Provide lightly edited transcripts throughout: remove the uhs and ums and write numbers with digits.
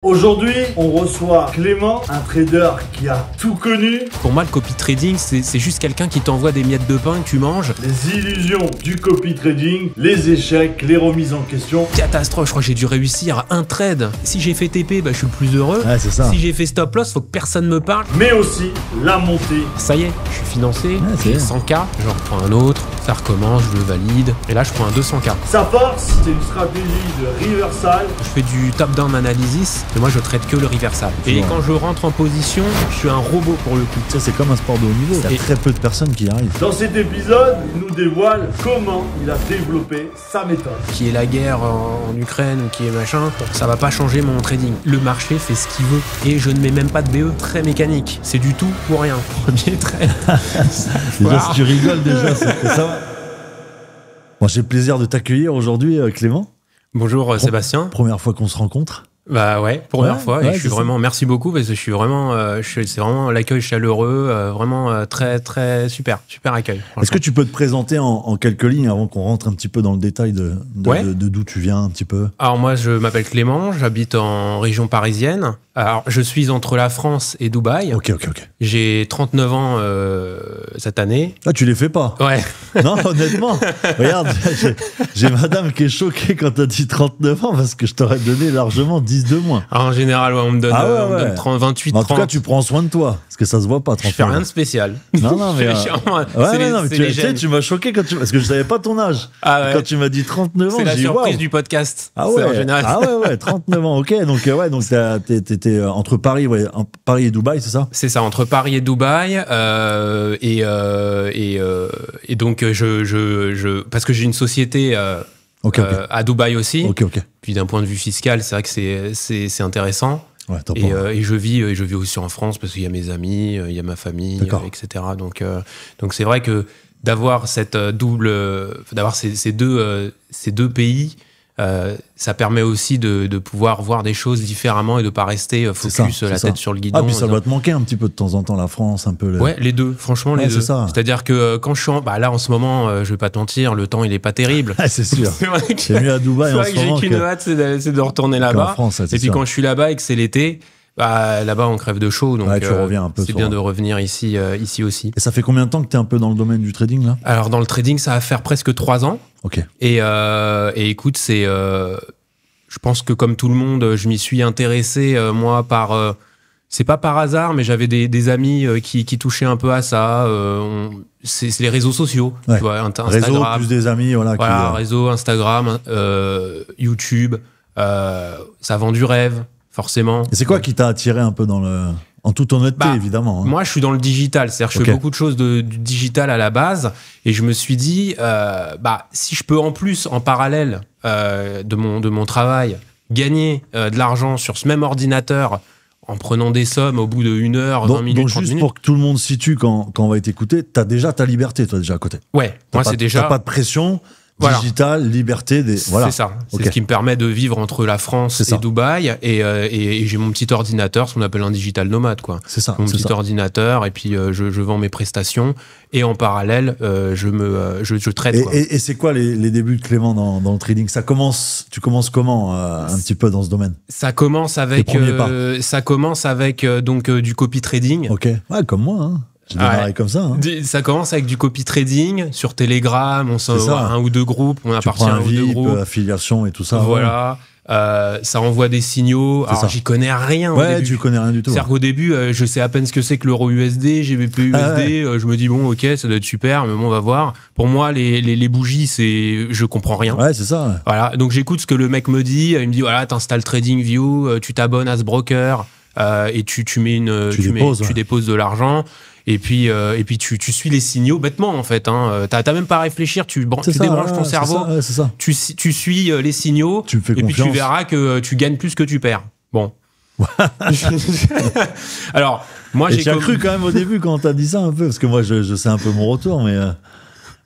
Aujourd'hui, on reçoit Clément, un trader qui a tout connu. Pour moi, le copy trading, c'est juste quelqu'un qui t'envoie des miettes de pain que tu manges. Les illusions du copy trading, les échecs, les remises en question. Catastrophe, je crois que j'ai dû réussir un trade. Si j'ai fait TP, bah, je suis le plus heureux. Ouais, c'est ça. Si j'ai fait stop loss, faut que personne me parle. Mais aussi la montée. Ça y est, je suis financé, Ouais, j'ai c'est 100K, j'en reprends un autre, ça recommence, je le valide. Et là, je prends un 200K. Sa force, c'est une stratégie de reversal. Je fais du top-down analysis, mais moi, je traite que le reversal. Et quand je rentre en position, je suis un robot pour le coup. Ça, c'est comme un sport de haut niveau. Il y a très peu de personnes qui y arrivent. Dans cet épisode, il nous dévoile comment il a développé sa méthode. Qui est la guerre en Ukraine, qui est machin, ça va pas changer mon trading. Le marché fait ce qu'il veut. Et je ne mets même pas de BE, très mécanique. C'est du tout pour rien. Premier trade. Déjà, si tu rigoles, déjà, ça va. Bon, j'ai le plaisir de t'accueillir aujourd'hui, Clément. Bonjour Sébastien. Première fois qu'on se rencontre. Bah ouais, première fois. Et je suis vraiment, merci beaucoup parce que je suis vraiment, c'est vraiment l'accueil chaleureux, vraiment très super accueil. Est-ce que tu peux te présenter en quelques lignes avant qu'on rentre un petit peu dans le détail de d'où tu viens un petit peu? Alors moi, je m'appelle Clément, j'habite en région parisienne. Alors, je suis entre la France et Dubaï. Ok. J'ai 39 ans cette année. Ah, tu les fais pas? Ouais. Non, honnêtement. Regarde, j'ai madame qui est choquée quand t'as dit 39 ans parce que je t'aurais donné largement 10 de moins. Alors, en général, ouais, on me donne, on me donne 30, 28, 30. En tout cas, tu prends soin de toi parce que ça se voit pas. 30 je fais rien de spécial. Non, mais. Tu m'as choqué quand parce que je savais pas ton âge. Ah ouais. Quand tu m'as dit 39 ans, c'est la surprise du podcast. Ah ouais. En général. Ah ouais, 39 ans. Ok, donc t'étais entre Paris, Paris et Dubaï, c'est ça? C'est ça, entre Paris et Dubaï, et donc parce que j'ai une société à Dubaï aussi. Ok. Puis d'un point de vue fiscal, c'est vrai que c'est intéressant. Ouais, et je vis aussi en France parce qu'il y a mes amis, il y a ma famille, etc. Donc c'est vrai que d'avoir cette d'avoir ces deux pays. Ça permet aussi de pouvoir voir des choses différemment et de pas rester focus la tête sur le guidon. Ah, puis ça doit te manquer un petit peu de temps en temps, la France, un peu. Ouais, les deux, franchement, les deux. C'est-à-dire que quand je suis là, en ce moment, je vais pas te mentir, le temps, il est pas terrible. C'est sûr. C'est mieux à Dubaï en ce moment. J'ai qu'une hâte, c'est de retourner là-bas. Et puis quand je suis là-bas et que c'est l'été, là-bas, on crève de chaud, donc tu reviens un peu. C'est bien de revenir ici aussi. Et ça fait combien de temps que tu es un peu dans le domaine du trading, là? Alors, dans le trading, ça va faire presque 3 ans. Ok. Et écoute, je pense que comme tout le monde, je m'y suis intéressé, moi, c'est pas par hasard, mais j'avais des amis qui touchaient un peu à ça. C'est les réseaux sociaux. Ouais. Tu vois, Instagram. Réseau plus des amis, réseau, Instagram, YouTube. Ça vend du rêve. Forcément. Et c'est quoi qui t'a attiré un peu en toute honnêteté, évidemment, hein. Moi, je suis dans le digital, c'est-à-dire que je fais beaucoup de choses du digital à la base, et je me suis dit, si je peux en plus, en parallèle de mon travail, gagner de l'argent sur ce même ordinateur en prenant des sommes au bout de 1 heure, 20 minutes, donc 30 juste minutes. pour que tout le monde situe quand on va t'écouter, t'as déjà ta liberté, toi, déjà à côté. Ouais, moi c'est déjà... T'as pas de pression... Digital, liberté, voilà. C'est ça. C'est ce qui me permet de vivre entre la France et Dubaï. Et j'ai mon petit ordinateur, ce qu'on appelle un digital nomade, quoi. C'est ça. Mon petit ordinateur, et puis je vends mes prestations. Et en parallèle, je trade. Et c'est quoi les débuts de Clément dans le trading? Tu commences comment un petit peu dans ce domaine? Ça commence avec du copy trading. Ok. Ouais, comme moi, hein. J'ai démarré comme ça. Hein. Ça commence avec du copy trading sur Telegram, on s'envoie un ou deux groupes, on appartient à un ou deux groupes. Affiliation et tout ça. Voilà. Ça envoie des signaux. Alors j'y connais rien. Ouais, tu connais rien du tout. C'est-à-dire qu'au début, je sais à peine ce que c'est que l'euro USD, GBP USD. Je me dis bon, ok, ça doit être super, mais bon, on va voir. Pour moi, les bougies, je comprends rien. Ouais, c'est ça. Ouais. Voilà. Donc j'écoute ce que le mec me dit. Il me dit voilà, t'installes TradingView, tu t'abonnes à ce broker et tu déposes de l'argent. Et puis tu suis les signaux bêtement, en fait. Hein. T'as même pas à réfléchir, tu débranches ton cerveau, c'est ça. Tu suis les signaux, tu me fais confiance. Puis tu verras que tu gagnes plus que tu perds. Bon. Alors, moi j'ai cru quand même au début quand t'as dit ça un peu, parce que moi je sais un peu mon retour,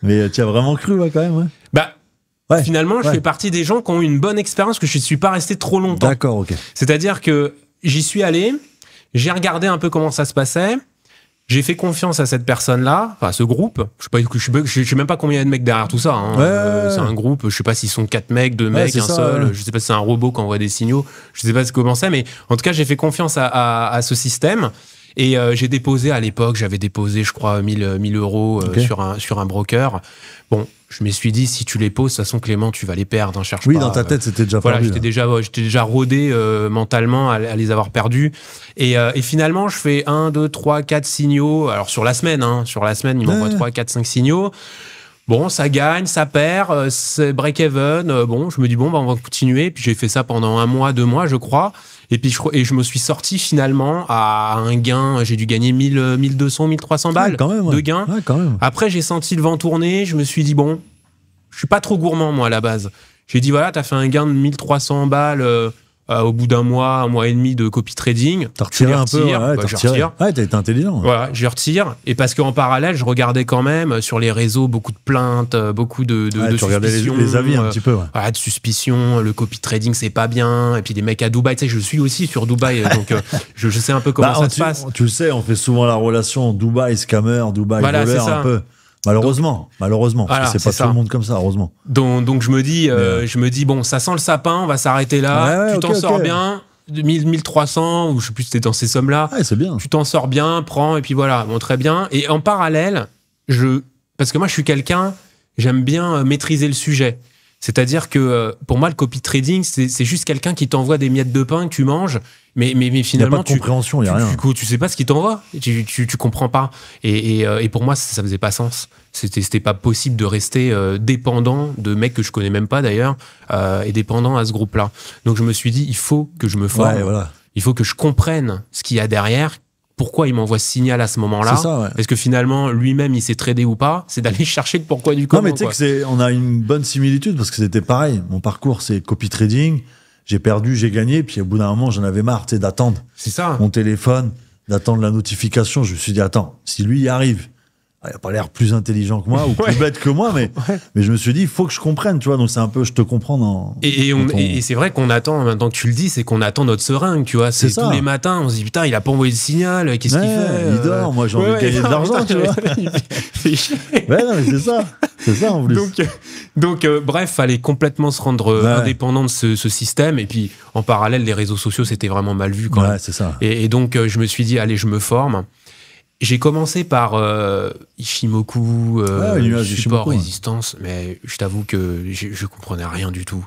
mais tu as vraiment cru quand même, ouais. Finalement, je fais partie des gens qui ont eu une bonne expérience, que je ne suis pas resté trop longtemps. D'accord, ok. C'est-à-dire que j'y suis allé, j'ai regardé un peu comment ça se passait. J'ai fait confiance à cette personne-là, enfin à ce groupe. Je sais même pas combien il y a de mecs derrière tout ça. Hein. C'est un groupe, je sais pas s'ils sont 4 mecs, 2 mecs, un seul. Je sais pas si c'est un robot qui envoie des signaux. Je sais pas comment c'est, mais en tout cas, j'ai fait confiance à ce système. Et j'ai déposé à l'époque, j'avais déposé, je crois, 1000 euros sur un broker. Bon, je me suis dit, si tu les poses, de toute façon, Clément, tu vas les perdre. Hein, cherche pas. Dans ta tête, c'était déjà voilà, perdu. J'étais déjà rodé mentalement à les avoir perdus. Et finalement, je fais 1, 2, 3, 4 signaux. Alors, sur la semaine, il m'envoie 3, 4, 5 signaux. Bon, ça gagne, ça perd, c'est break-even. Bon, je me dis, on va continuer. Puis j'ai fait ça pendant 1 mois, 2 mois, je crois. Et puis je me suis sorti finalement à un gain. J'ai dû gagner 1200, 1300 balles de gains. Ouais, quand même. Après, j'ai senti le vent tourner. Je me suis dit, bon, je suis pas trop gourmand, moi, à la base. J'ai dit, voilà, t'as fait un gain de 1300 balles au bout d'un mois, 1 mois et demi de copy trading. T'as retiré un peu, je retire. Ouais, t'as été intelligent. Voilà, je retire. Et parce qu'en parallèle, je regardais quand même sur les réseaux beaucoup de plaintes, beaucoup de tu regardais les avis un petit peu. Voilà, de suspicion, le copy trading, c'est pas bien. Et puis des mecs à Dubaï, tu sais, je suis aussi sur Dubaï, donc je sais un peu comment ça se passe. Tu le sais, on fait souvent la relation Dubaï scammer, Dubaï voleur un peu. Malheureusement, voilà, c'est pas tout le monde comme ça, heureusement. Donc je me dis, bon, ça sent le sapin, on va s'arrêter là. Tu t'en sors bien. 1300 ou je sais plus si c'était dans ces sommes-là. C'est bien. Tu t'en sors bien, prends et puis voilà, bon, très bien. Et en parallèle, parce que moi je suis quelqu'un, j'aime bien maîtriser le sujet. C'est-à-dire que pour moi le copy trading c'est juste quelqu'un qui t'envoie des miettes de pain que tu manges, mais finalement y a pas de compréhension, il y a rien. Tu sais pas ce qu'il t'envoie, tu comprends pas. Et pour moi ça faisait pas sens. C'était pas possible de rester dépendant de mecs que je connais même pas d'ailleurs et dépendant à ce groupe-là. Donc je me suis dit il faut que je me forme, il faut que je comprenne ce qu'il y a derrière. Pourquoi il m'envoie ce signal à ce moment-là? Est-ce que finalement, lui-même, il s'est tradé ou pas? C'est d'aller chercher le pourquoi du comment. Non, mais tu sais on a une bonne similitude parce que c'était pareil. Mon parcours, c'est copy trading. J'ai perdu, j'ai gagné. Puis au bout d'un moment, j'en avais marre d'attendre. C'est ça. Mon téléphone, d'attendre la notification. Je me suis dit, attends, si lui y arrive, il n'a pas l'air plus intelligent que moi ou plus bête que moi, mais je me suis dit, il faut que je comprenne, tu vois. Donc c'est un peu, je te comprends dans. Et c'est vrai qu'on attend, maintenant que tu le dis, c'est qu'on attend notre seringue, tu vois. C'est tous les matins, on se dit, putain, il a pas envoyé le signal, qu'est-ce qu'il fait? Il dort, moi j'ai envie de gagner de l'argent, tu vois. C'est chier. Non, mais c'est ça en plus. Donc bref, fallait complètement se rendre indépendant de ce système. Et puis en parallèle, les réseaux sociaux, c'était vraiment mal vu quand même. C'est ça. Et donc je me suis dit, allez, je me forme. J'ai commencé par Ishimoku, support résistance, mais je t'avoue que je comprenais rien du tout.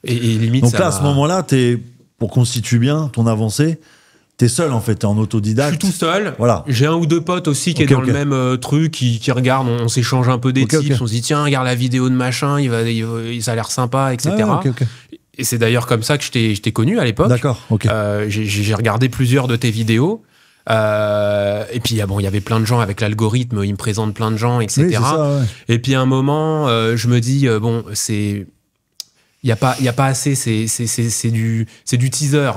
Et limite, donc là, à ce moment-là, pour constituer bien ton avancée, t'es seul en fait, t'es en autodidacte. Je suis tout seul. Voilà. J'ai 1 ou 2 potes aussi qui est dans le même truc, qui regardent, on s'échange un peu des tips, on se dit tiens, regarde la vidéo de machin, ça a l'air sympa, etc. Et c'est d'ailleurs comme ça que je t'ai connu à l'époque. D'accord. J'ai regardé plusieurs de tes vidéos. Et puis il y avait plein de gens avec l'algorithme, il me présente plein de gens, etc. Oui, c'est ça, et puis à un moment je me dis il y a pas assez, c'est du teaser,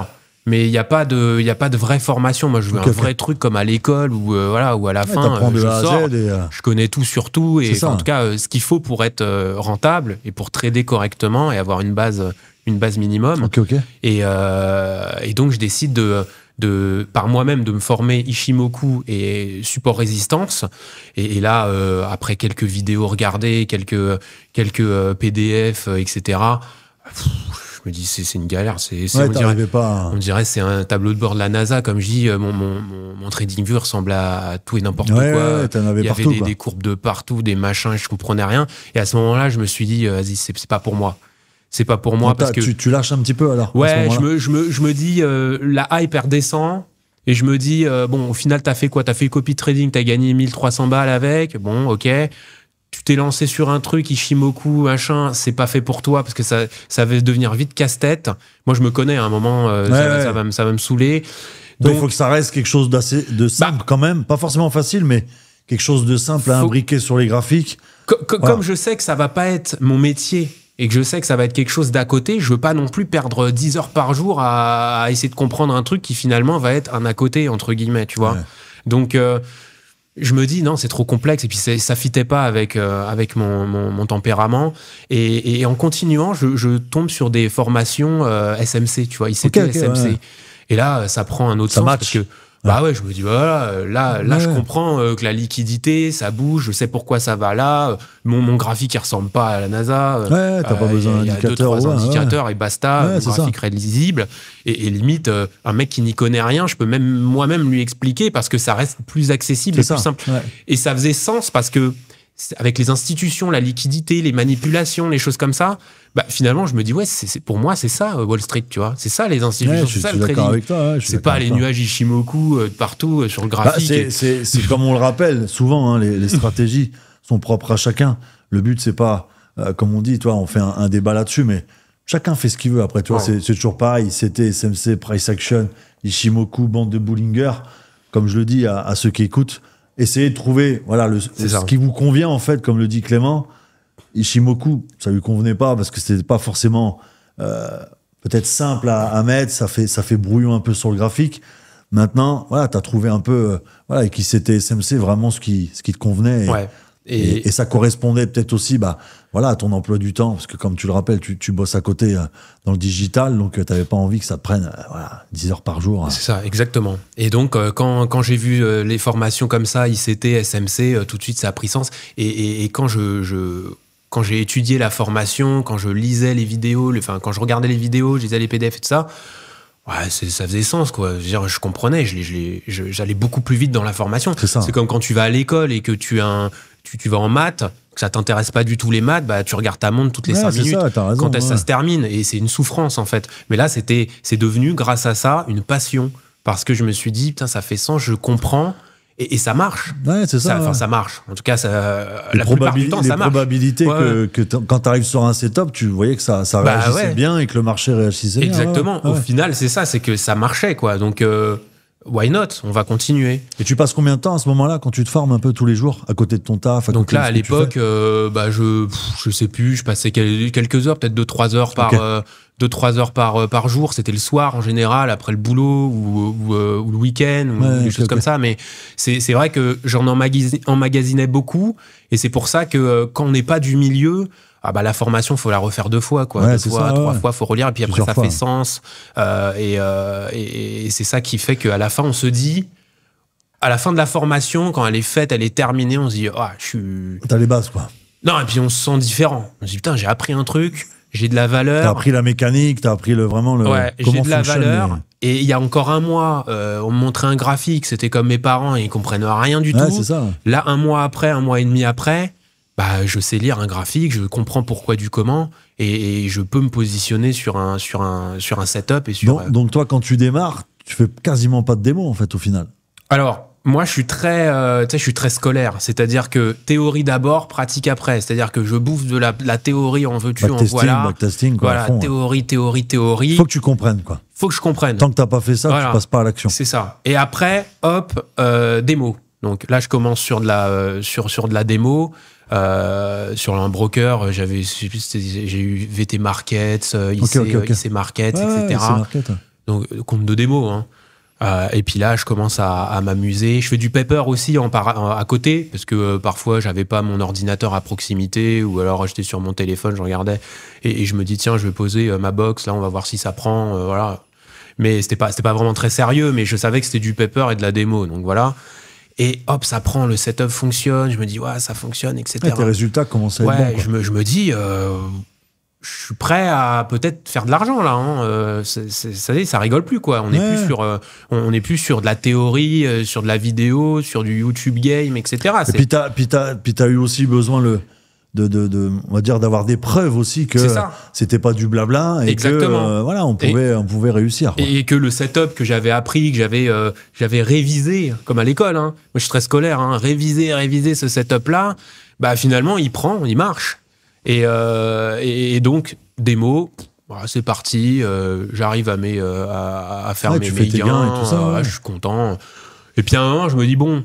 mais il y a pas de vraie formation. Moi je veux un vrai truc comme à l'école où où à la fin je sors, je connais tout sur tout, et en tout cas ce qu'il faut pour être rentable et pour trader correctement et avoir une base minimum. Et donc je décide par moi-même de me former Ishimoku et support résistance, et là après quelques vidéos regardées, quelques PDF, etc., je me dis c'est une galère, on dirait c'est un tableau de bord de la NASA, comme je dis. Mon trading view ressemble à tout et n'importe quoi. Il y avait des courbes de partout, des machins, je comprenais rien, et à ce moment-là je me suis dit vas-y, c'est pas pour moi. C'est pas pour moi. Parce que tu lâches un petit peu alors. Ouais, je me dis la hype elle redescend, et je me dis bon, au final t'as fait quoi? T'as fait le copy trading, t'as gagné 1300 balles avec. Bon, ok. Tu t'es lancé sur un truc Ishimoku machin, c'est pas fait pour toi parce que ça va devenir vite casse-tête. Moi je me connais à un moment, ça va me saouler. Donc il faut que ça reste quelque chose de simple quand même, pas forcément facile, mais quelque chose de simple à imbriquer sur les graphiques. Comme je sais que ça va pas être mon métier, et que je sais que ça va être quelque chose d'à côté, je veux pas non plus perdre 10 heures par jour à essayer de comprendre un truc qui finalement va être un à côté, entre guillemets, tu vois. Donc je me dis non, c'est trop complexe, et puis ça fitait pas avec mon tempérament, et en continuant je tombe sur des formations SMC, tu vois, ICT, SMC. Et là ça prend un autre sens, parce que Bah ouais, je me dis, voilà, là je comprends que la liquidité, ça bouge, je sais pourquoi ça va là. Mon graphique, il ressemble pas à la NASA. Ouais, t'as pas besoin d'indicateur. Il y a 2-3 indicateurs et basta, mon graphique est lisible. Et limite, un mec qui n'y connaît rien, je peux même moi-même lui expliquer parce que ça reste plus accessible et plus simple. Ouais. Et ça faisait sens parce que avec les institutions, la liquidité, les manipulations, les choses comme ça, bah, finalement, je me dis, ouais, pour moi, c'est ça, Wall Street, tu vois. C'est ça, les institutions, c'est ça, le trading. C'est pas les nuages Ichimoku partout sur le graphique. Bah, c'est comme on le rappelle souvent, hein, les stratégies sont propres à chacun. Le but, c'est pas, comme on dit, toi, on fait un débat là-dessus, mais chacun fait ce qu'il veut. Après, tu vois, c'est toujours pareil. C'était SMC, Price Action, Ichimoku, bande de Bollinger. Comme je le dis à ceux qui écoutent, essayez de trouver ce qui vous convient, en fait, comme le dit Clément. Ichimoku, ça lui convenait pas parce que c'était pas forcément peut-être simple à mettre, ça fait brouillon un peu sur le graphique. Maintenant, voilà, t'as trouvé un peu, et qui c'était SMC vraiment ce qui te convenait. Et ça correspondait peut-être aussi, à ton emploi du temps, parce que comme tu le rappelles, tu bosses à côté dans le digital, donc t'avais pas envie que ça te prenne 10 heures par jour. C'est ça, exactement. Et donc, quand j'ai vu les formations comme ça, ICT, SMC, tout de suite, ça a pris sens. Et quand quand j'ai étudié la formation, quand je lisais les vidéos, quand je regardais les vidéos, je lisais les PDF et tout ça, ça faisait sens, quoi. Je veux dire, je comprenais, j'allais beaucoup plus vite dans la formation. C'est comme quand tu vas à l'école et que tu vas en maths, que ça t'intéresse pas du tout les maths, tu regardes ta montre toutes les 5 minutes. Quand est-ce que ça se termine? Et c'est une souffrance, en fait. Mais là, c'est devenu, grâce à ça, une passion. Parce que je me suis dit, putain, ça fait sens, je comprends. Et ça marche. Ouais, c'est ça. Ça marche. En tout cas, la plupart du temps, ça marche. Les probabilités que quand tu arrives sur un setup, tu voyais que ça réagissait bien et que le marché réagissait bien. Exactement. Au final, c'est ça, c'est que ça marchait, quoi. Donc, why not? On va continuer. Et tu passes combien de temps à ce moment-là quand tu te formes un peu tous les jours à côté de ton taf? Donc là, à l'époque, je sais plus, je passais quelques heures, peut-être 2-3 heures par... 2-3 heures par jour, c'était le soir en général, après le boulot ou le week-end, ou des choses comme ça. Mais c'est vrai que j'en emmagasinais beaucoup, et c'est pour ça que quand on n'est pas du milieu, la formation, faut la refaire 2 fois, quoi. 2 fois, 3 fois, faut relire, et puis après, ça fait sens. Et c'est ça qui fait qu'à la fin, on se dit, à la fin de la formation, quand elle est faite, elle est terminée, on se dit, t'as les bases, quoi. Non, et puis on se sent différent. On se dit, putain, j'ai appris un truc. J'ai de la valeur. T'as appris la mécanique, t'as appris vraiment le. Ouais, j'ai de la valeur. Et il y a encore un mois, on me montrait un graphique, c'était comme mes parents, et ils comprennent rien du tout. C'est ça. Là, un mois et demi après, je sais lire un graphique, je comprends pourquoi du comment, et je peux me positionner sur un setup et sur. Donc toi, quand tu démarres, tu fais quasiment pas de démo en fait au final. Alors. Moi, je suis très scolaire. C'est-à-dire que théorie d'abord, pratique après. C'est-à-dire que je bouffe de la théorie, en veux-tu, en voilà. Backtesting, quoi. Voilà, fond, théorie. Faut que tu comprennes, quoi. Faut que je comprenne. Tant que t'as pas fait ça, tu passes pas à l'action. C'est ça. Et après, hop, démo. Donc là, je commence sur de la démo. Sur un broker, j'ai eu VT Markets, IC Markets, etc. Market. Donc, compte de démo, hein. Et puis là, je commence à m'amuser. Je fais du paper aussi à côté, parce que parfois, j'avais pas mon ordinateur à proximité, ou alors j'étais sur mon téléphone, je regardais, et je me dis, tiens, je vais poser ma box, là, on va voir si ça prend, voilà. Mais c'était pas vraiment très sérieux, mais je savais que c'était du paper et de la démo, donc voilà. Et hop, ça prend, le setup fonctionne, je me dis, ça fonctionne, etc. Tes résultats commencent à être bons, quoi. Je me dis... je suis prêt à peut-être faire de l'argent là. Hein. Ça rigole plus, quoi. On n'est plus sur de la théorie, sur de la vidéo, sur du YouTube game, etc. Et puis t'as eu aussi besoin on va dire d'avoir des preuves aussi que c'était pas du blabla et exactement. Que on pouvait réussir, quoi. Et que le setup que j'avais appris, que j'avais révisé comme à l'école. Hein. Moi, je suis très scolaire. Hein. Réviser ce setup là, finalement, il marche. Et donc, démo, c'est parti, j'arrive à faire mes gains et tout ça. Je suis content. Et puis à un moment, je me dis, bon,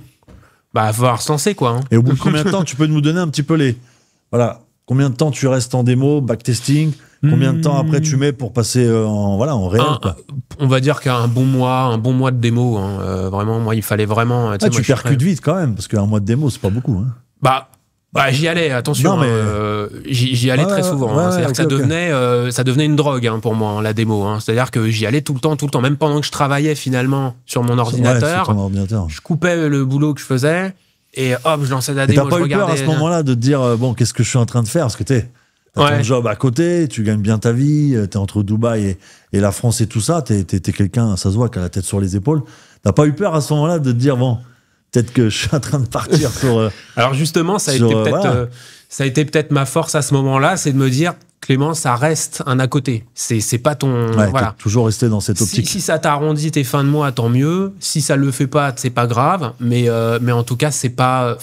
va falloir se lancer, quoi. Hein. Et au bout de combien de temps, tu peux nous donner un petit peu combien de temps tu restes en démo, backtesting, combien de temps après tu mets pour passer en réel, quoi. On va dire qu'un bon mois de démo, hein. Vraiment, moi, il fallait vraiment... Tu percutes vite quand même, parce qu'un mois de démo, c'est pas beaucoup, hein. Bah, j'y allais, attention. Non, mais... j'y allais très souvent. C'est-à-dire que ça devenait une drogue pour moi, la démo. C'est-à-dire que j'y allais tout le temps. Même pendant que je travaillais finalement sur mon ordinateur. Sur ton ordinateur. Je coupais le boulot que je faisais et hop, je lançais la démo. Et t'as pas eu peur à ce moment-là de te dire, bon, qu'est-ce que je suis en train de faire? Parce que t'as ton job à côté, tu gagnes bien ta vie, t'es entre Dubaï et la France et tout ça, t'es quelqu'un, ça se voit, qui a la tête sur les épaules. T'as pas eu peur à ce moment-là de te dire, bon, peut-être que je suis en train de partir sur... Alors justement, ça a été peut-être ma force à ce moment-là, c'est de me dire, Clément, ça reste un à côté. C'est pas ton... voilà. Toujours rester dans cette optique. Si ça t'arrondit tes fins de mois, tant mieux. Si ça le fait pas, c'est pas grave. Mais en tout cas, c'est pas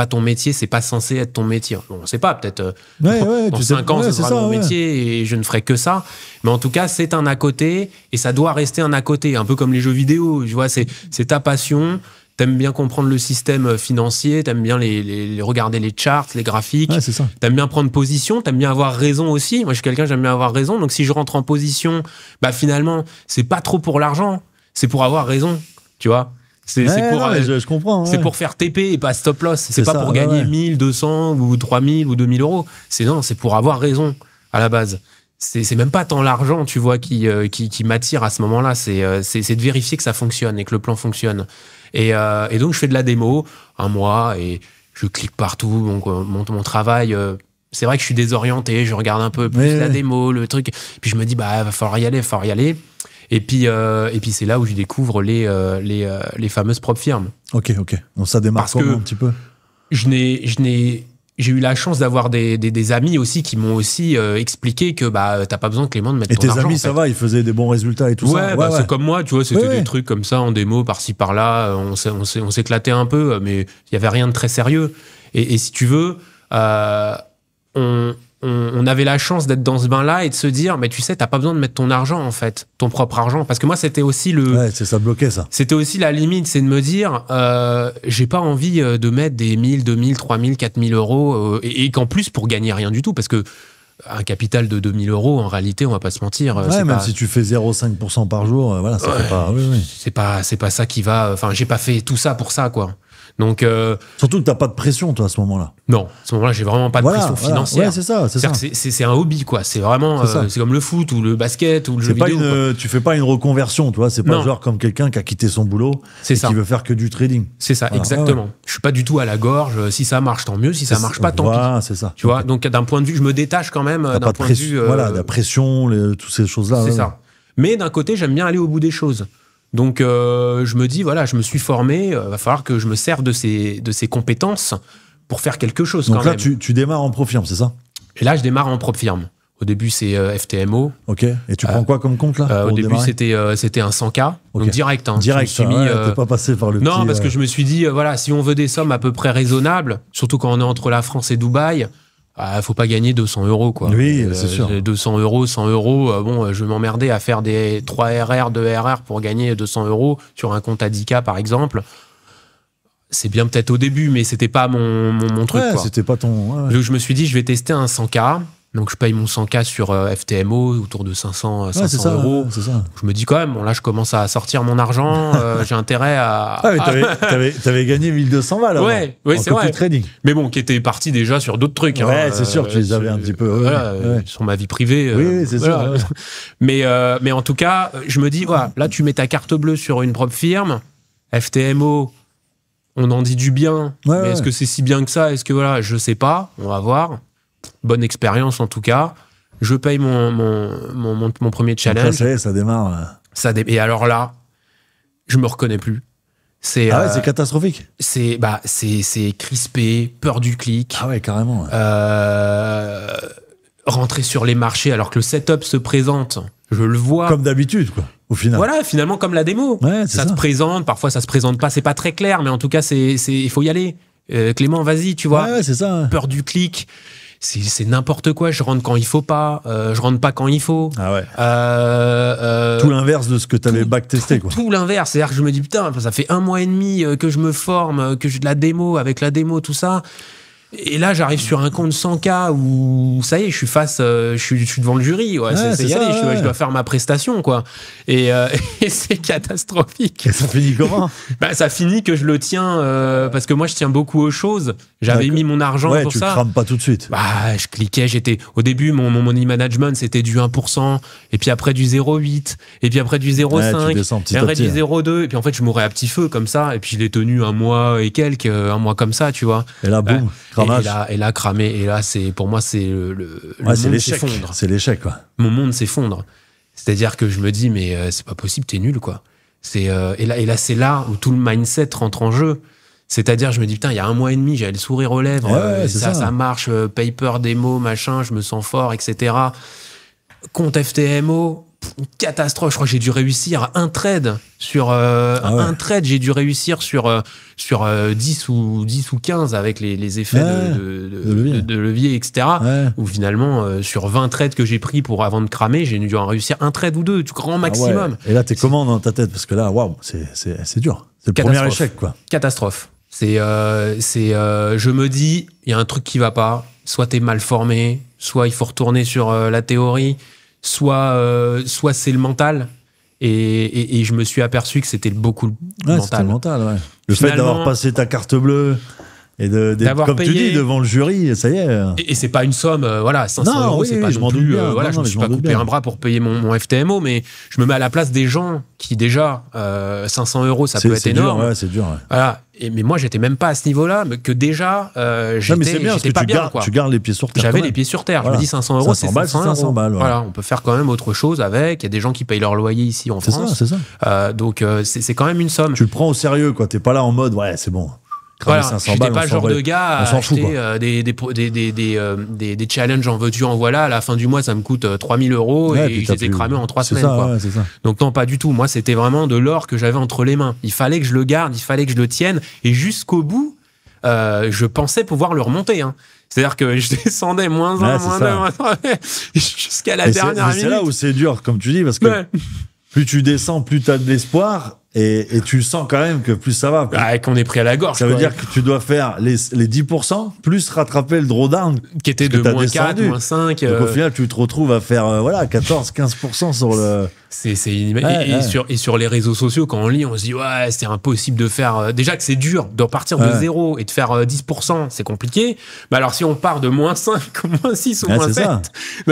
ton métier, c'est pas censé être ton métier. Bon, on sait pas, peut-être dans 5 ans, ce sera mon métier et je ne ferai que ça. Mais en tout cas, c'est un à côté et ça doit rester un à côté. Un peu comme les jeux vidéo, tu vois, c'est ta passion. T'aimes bien comprendre le système financier, t'aimes bien regarder les charts, les graphiques. Ouais, c'est ça. T'aimes bien prendre position, t'aimes bien avoir raison aussi. Moi, je suis quelqu'un, j'aime bien avoir raison. Donc, si je rentre en position, finalement, c'est pas trop pour l'argent, c'est pour avoir raison, tu vois. Je comprends. C'est pour faire TP et pas stop loss. C'est pas pour gagner 1000, 200 ou 3000 ou 2000 euros. C'est pour avoir raison à la base. C'est même pas tant l'argent, tu vois, qui m'attire à ce moment-là. C'est de vérifier que ça fonctionne et que le plan fonctionne. Et donc, je fais de la démo un mois et je clique partout. Donc, mon travail, c'est vrai que je suis désorienté. Je regarde un peu plus la démo, le truc. Puis je me dis, va falloir y aller. Et puis c'est là où je découvre les fameuses propres firmes. Ok. Donc, ça démarre comment un petit peu? J'ai eu la chance d'avoir des amis aussi qui m'ont aussi expliqué que t'as pas besoin, Clément, de mettre ton argent. Et tes amis, ça va, ils faisaient des bons résultats et tout ça. Ouais. C'est comme moi, tu vois, c'était des trucs comme ça en démo, par-ci, par-là. On s'éclatait un peu, mais il y avait rien de très sérieux. Et si tu veux, on avait la chance d'être dans ce bain-là et de se dire, mais tu sais, t'as pas besoin de mettre ton argent, en fait, ton propre argent. Parce que moi, c'était aussi ça bloquait, ça. C'était aussi la limite, c'est de me dire, j'ai pas envie de mettre des 1000, 2000, 3000, 4000 euros, et qu'en plus, pour gagner rien du tout, parce que un capital de 2000 euros, en réalité, on va pas se mentir. Même si tu fais 0,5% par jour, ça fait pas... C'est pas ça qui va... Enfin, j'ai pas fait tout ça pour ça, quoi. Donc, surtout que t'as pas de pression, toi, à ce moment-là. Non, à ce moment-là, j'ai vraiment pas de pression financière. Ouais, c'est ça. C'est un hobby, quoi. C'est vraiment, c'est comme le foot ou le basket ou le jeu vidéo. Tu fais pas une reconversion, tu vois. C'est pas genre comme quelqu'un qui a quitté son boulot et qui veut faire que du trading. C'est ça, exactement. Ouais. Je suis pas du tout à la gorge. Si ça marche, tant mieux. Si ça marche pas, tant pis. C'est ça. Tu vois. Donc, d'un point de vue, je me détache quand même d'un point de vue. La pression, toutes ces choses-là. C'est ça. Mais d'un côté, j'aime bien aller au bout des choses. Donc, je me dis, je me suis formé, va falloir que je me serve de ces compétences pour faire quelque chose. Donc là, tu démarres en pro-firme, c'est ça? Et là, je démarre en propre-firme. Au début, c'est FTMO. Ok. Et tu prends quoi comme compte, là? Au début, c'était un 100K. Okay. Donc direct. Direct, t'es pas passé par le Non, parce que je me suis dit, si on veut des sommes à peu près raisonnables, surtout quand on est entre la France et Dubaï, faut pas gagner 200 euros, quoi. Oui, c'est sûr. 200 euros, 100 euros, je vais m'emmerder à faire des 3 RR, 2 RR pour gagner 200 euros sur un compte à 10K, par exemple. C'est bien peut-être au début, mais c'était pas mon truc, quoi. C'était pas ton... Donc, je me suis dit, je vais tester un 100K. Donc, je paye mon 100K sur FTMO, autour de 500 euros. C'est ça. Je me dis quand même, là, je commence à sortir mon argent. J'ai intérêt à... mais t'avais gagné 1200 balles. Ouais, c'est vrai. Trading. Mais bon, qui était parti déjà sur d'autres trucs. Ouais, c'est sûr que tu les avais un petit peu... sur ma vie privée. Oui, c'est sûr. Mais en tout cas, je me dis, là, tu mets ta carte bleue sur une propre firme. FTMO, on en dit du bien. Mais est-ce que c'est si bien que ça? Est-ce que, je sais pas. On va voir. Bonne expérience en tout cas. Je paye mon premier challenge. Donc là, ça démarre. Et alors là, je me reconnais plus. C'est catastrophique. C'est crispé, peur du clic. Ah ouais, carrément. Rentrer sur les marchés alors que le setup se présente, je le vois. Comme d'habitude, quoi, au final. Voilà, finalement, comme la démo. Ouais, ça se présente, parfois ça se présente pas, c'est pas très clair, mais en tout cas, il faut y aller. Clément, vas-y, tu vois. Ouais, c'est ça. Peur du clic. C'est n'importe quoi, je rentre quand il faut pas, je rentre pas quand il faut. Ah ouais. Tout l'inverse de ce que tu avais backtesté, quoi. Tout l'inverse, c'est-à-dire que je me dis, putain, ça fait 1 mois et demi que je me forme, que j'ai de la démo, avec la démo, tout ça. Et là, j'arrive sur un compte 100K où ça y est, je suis devant le jury. Ouais, c'est y aller, je dois faire ma prestation, quoi. Et c'est catastrophique. Et ça finit comment? Ça finit que je le tiens parce que moi, je tiens beaucoup aux choses. J'avais mis mon argent pour ça. Tu crames pas tout de suite. Je cliquais, au début, mon money management, c'était du 1%, et puis après du 0,8, et puis après du 0,5, et après du 0,2, et puis en fait, je mourais à petit feu comme ça, et puis je l'ai tenu un mois comme ça, tu vois. Et là, boum. Et là, cramé. Et là, pour moi, c'est le monde s'effondre. C'est l'échec, quoi. Mon monde s'effondre. C'est-à-dire que je me dis, mais c'est pas possible, t'es nul, quoi. Et là, c'est là où tout le mindset rentre en jeu. C'est-à-dire, je me dis, putain, il y a 1 mois et demi, j'avais le sourire aux lèvres. Ça marche, paper, démo, machin, je me sens fort, etc. Compte FTMO, catastrophe. Je crois que j'ai dû réussir un trade sur un trade. J'ai dû réussir sur 10 ou 15 avec les effets de levier, etc. Ou finalement, sur 20 trades que j'ai pris avant de cramer, j'ai dû en réussir un trade ou 2, du grand maximum. Et là, t'es comment dans ta tête? Parce que là, waouh, c'est dur. C'est le premier échec, quoi. Catastrophe. Je me dis, il y a un truc qui va pas. Soit t'es mal formé, soit il faut retourner sur la théorie, soit c'est le mental. Et je me suis aperçu que c'était beaucoup le mental. C'était le mental, ouais. Le fait d'avoir passé ta carte bleue et d'être, comme tu dis, devant le jury, ça y est. Et c'est pas une somme, 500 €, c'est pas non plus. Je me suis pas coupé un bras pour payer mon FTMO, mais je me mets à la place des gens qui, déjà, 500 €, ça peut être énorme. C'est dur. Ouais. Voilà. Mais moi, j'étais même pas à ce niveau-là, mais que déjà, j'étais pas bien, quoi. Tu gardes les pieds sur terre. J'avais les pieds sur terre. Voilà. Je me dis 500 €, c'est 500 balles. Voilà, on peut faire quand même autre chose avec. Il y a des gens qui payent leur loyer ici en France. C'est ça. Donc, c'est quand même une somme. Tu le prends au sérieux, quoi. T'es pas là en mode, ouais, c'est bon. Voilà, j'étais pas le genre de gars à acheter des challenges en veux-tu, en voilà. À la fin du mois, ça me coûte 3 000 € et je les ai cramés en 3 semaines. Quoi. C'est ça. Donc non, pas du tout. Moi, c'était vraiment de l'or que j'avais entre les mains. Il fallait que je le garde, il fallait que je le tienne. Et jusqu'au bout, je pensais pouvoir le remonter. Hein. C'est-à-dire que je descendais moins 1, moins 2, moins 3, jusqu'à la dernière minute. C'est là où c'est dur, comme tu dis, parce que plus tu descends, plus tu as de l'espoir. Et tu sens quand même que plus ça va. Qu'on est pris à la gorge. Ça veut dire que tu dois faire les 10%, plus rattraper le drawdown. Qui était de moins 4, moins 5. Donc au final, tu te retrouves à faire 14-15% sur le... Et sur les réseaux sociaux, quand on lit, on se dit, ouais, c'est impossible de faire... déjà que c'est dur de repartir de 0 et de faire 10%, c'est compliqué. Mais alors si on part de moins 5, moins 6 ou moins 7...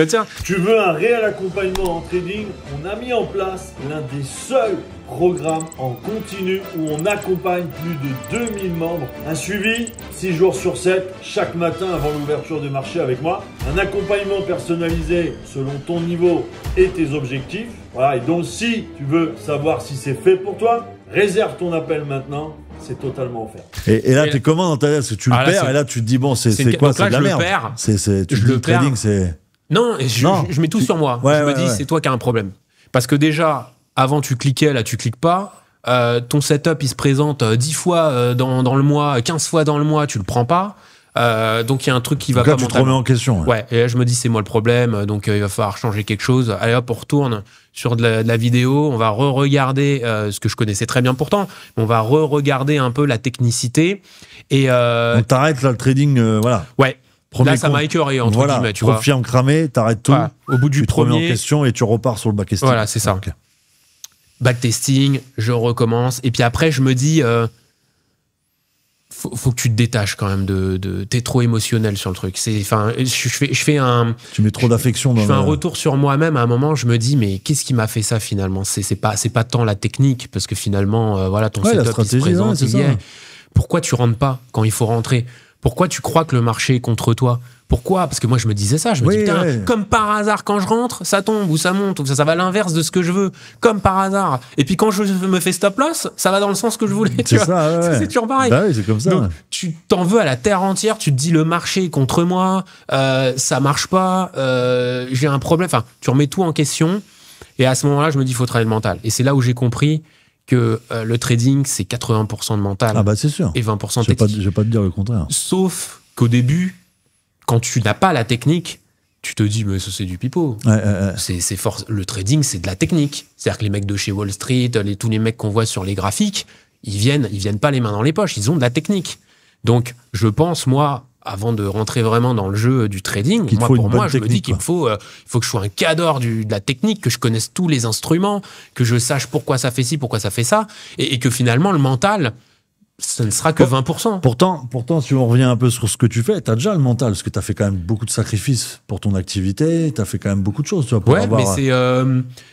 tiens. Tu veux un réel accompagnement en trading? On a mis en place l'un des seuls programme en continu où on accompagne plus de 2000 membres. Un suivi 6 jours sur 7, chaque matin avant l'ouverture de marché avec moi. Un accompagnement personnalisé selon ton niveau et tes objectifs. Voilà, et donc si tu veux savoir si c'est fait pour toi, réserve ton appel maintenant. C'est totalement offert. Et là, t'es comment dans ta tête? Parce que tu le perds et là, tu te dis, bon, c'est quoi? C'est de la merde. Le trading, c'est... Non, je mets tout sur moi. Je me dis, c'est toi qui as un problème. Parce que déjà... Avant, tu cliquais, là, tu cliques pas. Ton setup, il se présente 10 fois dans le mois, 15 fois dans le mois, tu le prends pas. Donc, il y a un truc qui va pas. Tu te remets en question. Ouais, et là, je me dis, c'est moi le problème. Donc, il va falloir changer quelque chose. Allez, hop, on retourne sur de la vidéo. On va re-regarder ce que je connaissais très bien pourtant. On va re-regarder un peu la technicité. Et donc, t'arrêtes là le trading, voilà. Ouais. Là, ça m'a écœuré, entre guillemets, tu vois. Confirme cramé, t'arrêtes tout. Voilà. Au bout du tu te remets en question et tu repars sur le backtesting. Voilà, c'est ça. Okay. Backtesting, je recommence. Et puis après, je me dis, faut que tu te détaches quand même t'es trop émotionnel sur le truc. Je fais un... Tu mets trop d'affection dans Je fais un retour sur moi-même. À un moment, je me dis, mais qu'est-ce qui m'a fait ça finalement? C'est pas tant la technique, parce que finalement, voilà, ton setup, il se présente, il y est. Pourquoi tu rentres pas quand il faut rentrer? Pourquoi tu crois que le marché est contre toi? Pourquoi? Parce que moi, je me disais ça. Je me dis, putain, comme par hasard, quand je rentre, ça tombe ou ça monte, ou ça va à l'inverse de ce que je veux. Comme par hasard. Et puis quand je me fais stop loss, ça va dans le sens que je voulais. C'est ça, c'est toujours pareil. Bah oui, c'est comme ça. Donc, tu t'en veux à la terre entière. Tu te dis, le marché est contre moi, ça marche pas, j'ai un problème. Enfin, tu remets tout en question. Et à ce moment-là, je me dis, il faut travailler le mental. Et c'est là où j'ai compris que le trading, c'est 80% de mental. Ah bah c'est sûr. Et 20% technique. Je vais pas te dire le contraire. Sauf qu'au début, quand tu n'as pas la technique, tu te dis, mais ça c'est du pipeau. C'est le trading, c'est de la technique. C'est-à-dire que les mecs de chez Wall Street, tous les mecs qu'on voit sur les graphiques, ils viennent pas les mains dans les poches, ils ont de la technique. Donc, je pense, moi, avant de rentrer vraiment dans le jeu du trading, moi, pour moi, je me dis qu'il faut que je sois un cadre de la technique, que je connaisse tous les instruments, que je sache pourquoi ça fait ci, pourquoi ça fait ça, et que finalement, le mental, ça ne sera que 20%. Pourtant, si on revient un peu sur ce que tu fais, tu as déjà le mental, parce que tu as fait quand même beaucoup de sacrifices pour ton activité, tu as fait quand même beaucoup de choses. Tu vois, pour avoir, mais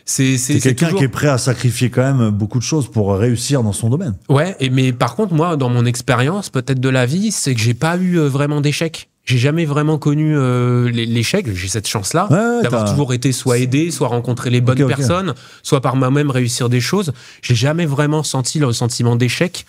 c'est quelqu'un toujours... qui est prêt à sacrifier quand même beaucoup de choses pour réussir dans son domaine. Ouais, mais par contre, moi, dans mon expérience, peut-être de la vie, c'est que j'ai pas eu vraiment d'échecs. J'ai jamais vraiment connu l'échec. J'ai cette chance-là d'avoir toujours été soit aidé, soit rencontrer les bonnes personnes, soit par moi-même réussir des choses. J'ai jamais vraiment senti le sentiment d'échec.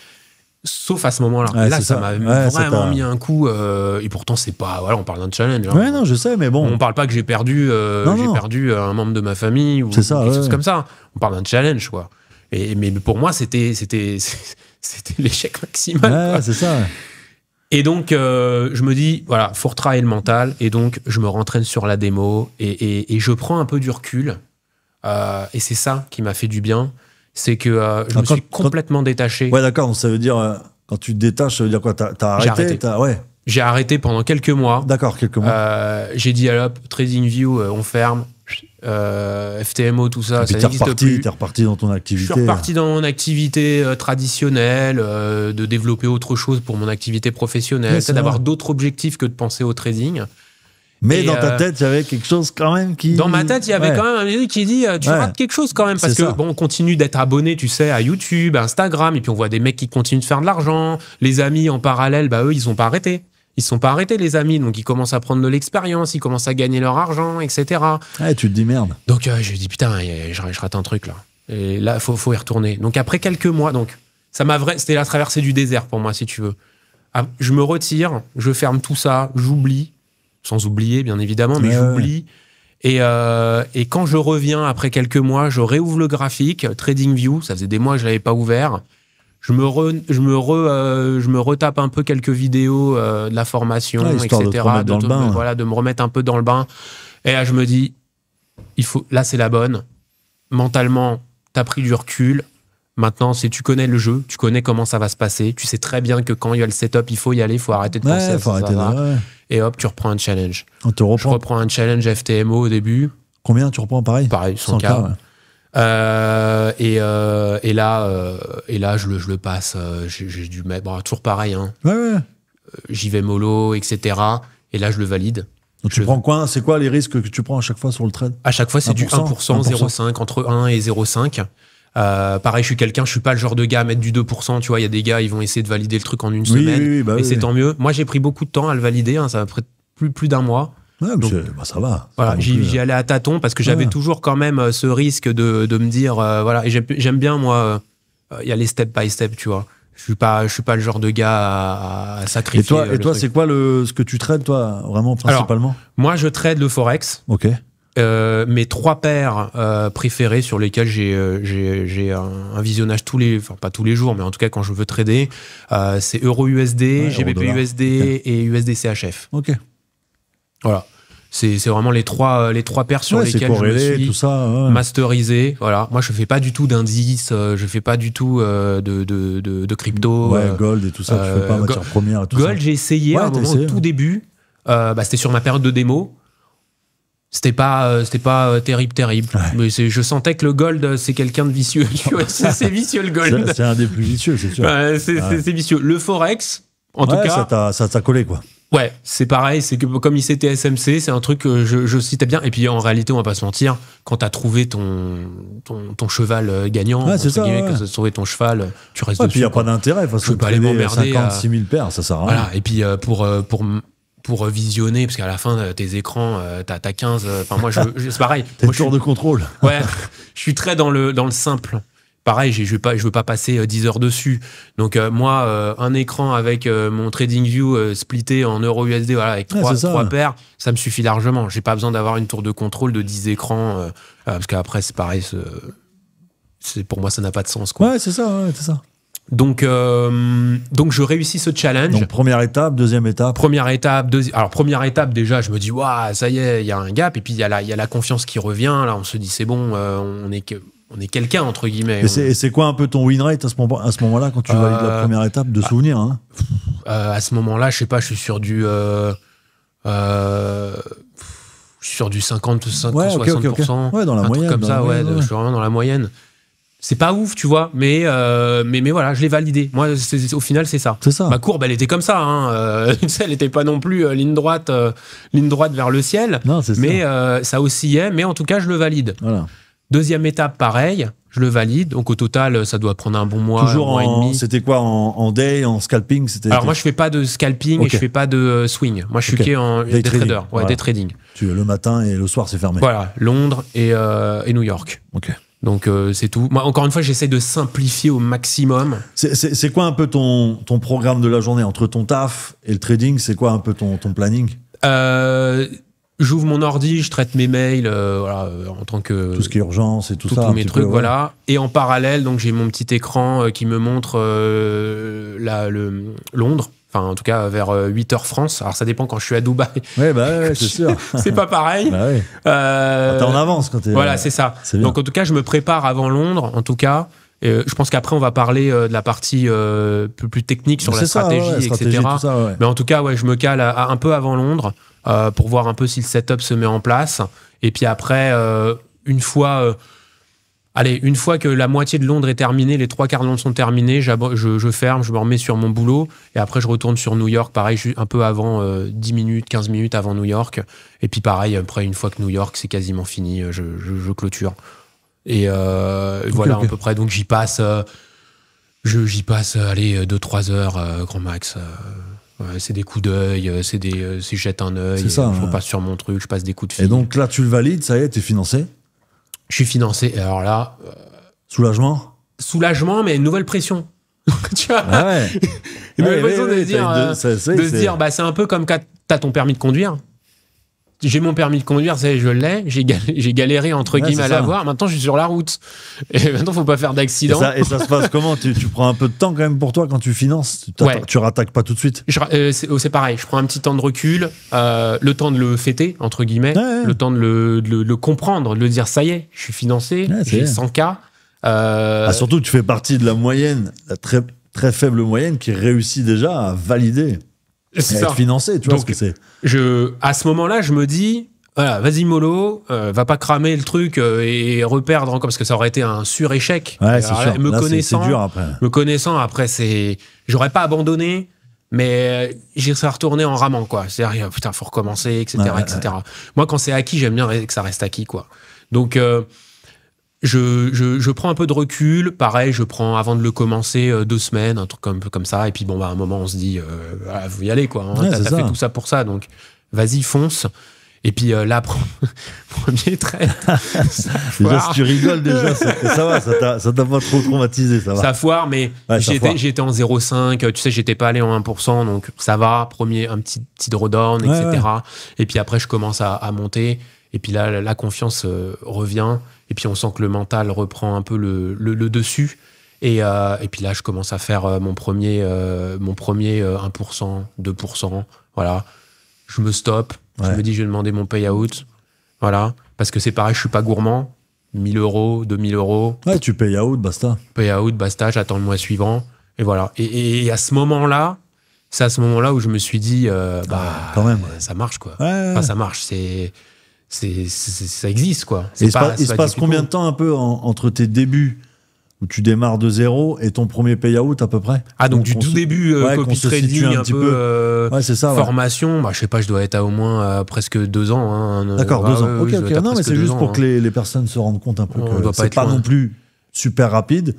Sauf à ce moment-là. Ouais, là, ça m'a vraiment mis un coup. Et pourtant, c'est pas. Voilà, on parle d'un challenge. Hein. Ouais, non, je sais, mais bon. On parle pas que j'ai perdu un membre de ma famille ou quelque chose comme ça. On parle d'un challenge, quoi. Mais pour moi, c'était l'échec maximal. Ouais, quoi. C'est ça. Et donc, je me dis, voilà, faut retravailler le mental. Et donc, je me rentraîne sur la démo et je prends un peu du recul. Et c'est ça qui m'a fait du bien. C'est que je me suis complètement détaché. Ouais, d'accord. Donc ça veut dire, quand tu te détaches, ça veut dire quoi? T'as arrêté? J'ai arrêté pendant quelques mois. D'accord, quelques mois. J'ai dit, allez hop, TradingView, on ferme. FTMO, tout ça, ça n'existe plus. T'es reparti dans ton activité. Je suis reparti dans mon activité traditionnelle, de développer autre chose pour mon activité professionnelle, c'est d'avoir d'autres objectifs que de penser au trading. Mais dans ta tête, il y avait quelque chose quand même qui... Dans ma tête, il y avait quand même un truc qui dit tu rates quelque chose quand même. Parce que bon, on continue d'être abonné, tu sais, à YouTube, à Instagram, et puis on voit des mecs qui continuent de faire de l'argent. Les amis en parallèle, bah eux, ils sont pas arrêtés. Ils sont pas arrêtés, les amis. Donc ils commencent à prendre de l'expérience, ils commencent à gagner leur argent, etc. Ouais, tu te dis merde. Donc je dis putain, je rate un truc là. Et là, faut y retourner. Donc après quelques mois, donc c'était la traversée du désert pour moi, si tu veux. Je me retire, je ferme tout ça, j'oublie. Sans oublier, bien évidemment, mais j'oublie. Et quand je reviens après quelques mois, je réouvre le graphique, TradingView, ça faisait des mois que je ne l'avais pas ouvert. Je me retape un peu quelques vidéos de la formation, etc. De me remettre un peu dans le bain. Et là, je me dis, là, c'est la bonne. Mentalement, tu as pris du recul. Maintenant, tu connais le jeu, tu connais comment ça va se passer. Tu sais très bien que quand il y a le setup, il faut y aller, il faut arrêter de penser à ça. Et hop, tu reprends un challenge. Je reprends un challenge FTMO au début. Combien tu reprends pareil? Pareil, 100K. Et là, je le passe. J'ai dû mettre... toujours pareil. Hein. J'y vais mollo, etc. Et là, je le valide. Donc tu prends quoi? C'est quoi les risques que tu prends à chaque fois sur le trade? À chaque fois, c'est du 1%, 0,5, entre 1 et 0,5. Pareil, je suis pas le genre de gars à mettre du 2%, tu vois, il y a des gars, ils vont essayer de valider le truc en une semaine, et c'est tant mieux. Moi, j'ai pris beaucoup de temps à le valider, hein, ça a pris plus d'un mois. Ouais, donc, ça va. Voilà, j'y allais à tâtons parce que j'avais toujours quand même ce risque de me dire, voilà, et j'aime bien, moi, y aller step by step, tu vois. Je suis pas le genre de gars à sacrifier. Et toi, c'est quoi ce que tu trades, toi, vraiment, principalement? Alors, moi, je trade le Forex. Ok. Mes 3 paires préférées sur lesquelles j'ai un visionnage enfin pas tous les jours, mais en tout cas quand je veux trader, c'est Euro-USD, GBP-USD et USD-CHF. Ok. Voilà. C'est vraiment les trois paires sur lesquelles corrélé, je me suis tout ça, masterisé. Voilà. Moi, je fais pas du tout d'indices, je fais pas du tout de crypto. Ouais, gold et tout ça, tu fais pas matière première et tout ça. Gold, j'ai essayé à un moment au tout début. C'était sur ma période de démo. C'était pas terrible. Ouais. Mais je sentais que le gold, c'est quelqu'un de vicieux. C'est vicieux, le gold. C'est un des plus vicieux, c'est sûr. C'est vicieux. Le Forex, en tout cas... Ça t'a collé, quoi. Ouais, c'est pareil. C'est que comme ICT SMC, c'est un truc que je citais bien. Et puis, en réalité, on va pas se mentir, quand t'as trouvé ton cheval gagnant, c'est ça, quand t'as trouvé ton cheval, tu restes dessus. Et puis, il n'y a pas d'intérêt. Je peux pas aller m'emmerder. 56 000 paires, ça sert à rien. Voilà. Et puis, pour visionner, parce qu'à la fin, tes écrans, t'as 15... Enfin, moi, c'est pareil. T'es toujours de contrôle. Ouais, je suis très dans le simple. Pareil, je veux pas passer 10 heures dessus. Donc, moi, un écran avec mon TradingView splitté en Euro-USD, voilà, avec 3 paires, ça me suffit largement. J'ai pas besoin d'avoir une tour de contrôle de 10 écrans, parce qu'après, c'est pareil, pour moi, ça n'a pas de sens, quoi. Ouais, c'est ça. Donc, je réussis ce challenge. Donc, première étape, deuxième étape. Alors, première étape, déjà, je me dis, waouh, ça y est, il y a un gap. Et puis, il y a la confiance qui revient. Là, on se dit, c'est bon, on est quelqu'un, entre guillemets. Et c'est quoi un peu ton win rate à ce moment-là, quand tu valides la première étape, de souvenir, hein? À ce moment-là, je sais pas, je suis sur du 50, 60%. Ouais, dans la moyenne. Comme ça, je suis vraiment dans la moyenne. C'est pas ouf, tu vois, mais voilà, je l'ai validé. Moi, au final, c'est ça. C'est ça. Ma courbe, elle était comme ça. Elle n'était pas non plus ligne droite vers le ciel. Non, c'est mais ça oscillait, mais en tout cas, je le valide. Voilà. Deuxième étape, pareil, je le valide. Donc au total, ça doit prendre un bon mois, toujours un mois et demi. C'était quoi en day, en scalping? Alors moi, je fais pas de scalping et je fais pas de swing. Moi, je suis en day trader, day trading. Le matin et le soir, c'est fermé. Voilà, Londres et New York. Ok. Donc c'est tout. Moi, encore une fois, j'essaie de simplifier au maximum. C'est quoi un peu ton programme de la journée entre ton taf et le trading? C'est quoi un peu ton planning? J'ouvre mon ordi, je traite mes mails, en tant que... Tout ce qui est urgence et tout ça. Tous mes trucs, voilà. Et en parallèle, donc j'ai mon petit écran qui me montre Londres. Enfin, en tout cas, vers 8h France. Alors, ça dépend quand je suis à Dubaï. Ouais, c'est sûr. C'est pas pareil. Bah ouais. T'es en avance quand t'es... Voilà, c'est ça. Donc, en tout cas, je me prépare avant Londres, en tout cas. Je pense qu'après, on va parler de la partie plus technique sur la stratégie, etc. Tout ça, ouais. Mais en tout cas, je me cale un peu avant Londres pour voir un peu si le setup se met en place. Et puis après, une fois que la moitié de Londres est terminée, les 3/4 de Londres sont terminés, je ferme, je me remets sur mon boulot. Et après, je retourne sur New York, pareil, un peu avant, 10 minutes, 15 minutes avant New York. Et puis pareil, après, une fois que New York, c'est quasiment fini, je clôture. Et voilà, à peu près. Donc, j'y passe, allez, 2-3 heures, grand max. C'est des coups d'œil, si je jette un œil, je repasse sur mon truc, je passe des coups de fil. Et donc là, tu le valides, ça y est, t'es financé? Je suis financé. Et alors là... Soulagement, mais une nouvelle pression. Tu vois, une nouvelle pression de se dire, c'est un peu comme quand t'as ton permis de conduire. J'ai mon permis de conduire, je l'ai, j'ai galéré entre guillemets à l'avoir, maintenant je suis sur la route. Et maintenant, faut pas faire d'accident. Et ça se passe comment? Tu prends un peu de temps quand même pour toi quand tu finances? Tu rattaques pas tout de suite? C'est pareil, je prends un petit temps de recul, le temps de le fêter, entre guillemets, le temps de le comprendre, de le dire, ça y est, je suis financé, j'ai 100K. Surtout, tu fais partie de la moyenne, la très, très faible moyenne qui réussit déjà à valider. Être financé, tu vois. Donc, à ce moment-là, je me dis, voilà, vas-y mollo, va pas cramer le truc et reperdre encore, parce que ça aurait été un sur-échec. Ouais, c'est sûr. C'est dur après. Me connaissant, après, j'aurais pas abandonné, mais j'y serais retourné en ramant, quoi. C'est-à-dire, putain, faut recommencer, etc., etc. Moi, quand c'est acquis, j'aime bien que ça reste acquis, quoi. Donc, je prends un peu de recul. Pareil, je prends, avant de le commencer, 2 semaines, un truc comme ça. Et puis, à un moment, on se dit, faut y aller, quoi. Hein, t'as fait tout ça pour ça, donc vas-y, fonce. Et puis là, premier trade. Déjà, si tu rigoles, déjà, ça va, ça t'a pas trop traumatisé, ça va. Ça foire, mais j'étais en 0,5, tu sais, j'étais pas allé en 1%, donc ça va. Un petit drawdown, etc. Et puis après, je commence à monter. Et puis là, la confiance revient. Et puis on sent que le mental reprend un peu le dessus. Et puis là, je commence à faire mon premier 1%, 2%. Voilà. Je me stoppe. Je me dis, je vais demander mon payout. Voilà. Parce que c'est pareil, je suis pas gourmand. 1 000 euros, 2 000 euros. Ouais, tu payout, basta. Payout, basta, j'attends le mois suivant. Et voilà. Et à ce moment-là, c'est à ce moment-là où je me suis dit, quand même, ça marche, quoi. Ouais. Enfin, ça marche, ça existe, quoi. Il se passe combien de temps un peu entre tes débuts où tu démarres de zéro et ton premier payout à peu près? Donc du tout début, copy trading, un peu c'est ça, formation, je sais pas, je dois être à au moins presque 2 ans. Hein, D'accord, 2 ans. Ok. Non, mais c'est juste pour que les personnes se rendent compte un peu que c'est pas non plus super rapide.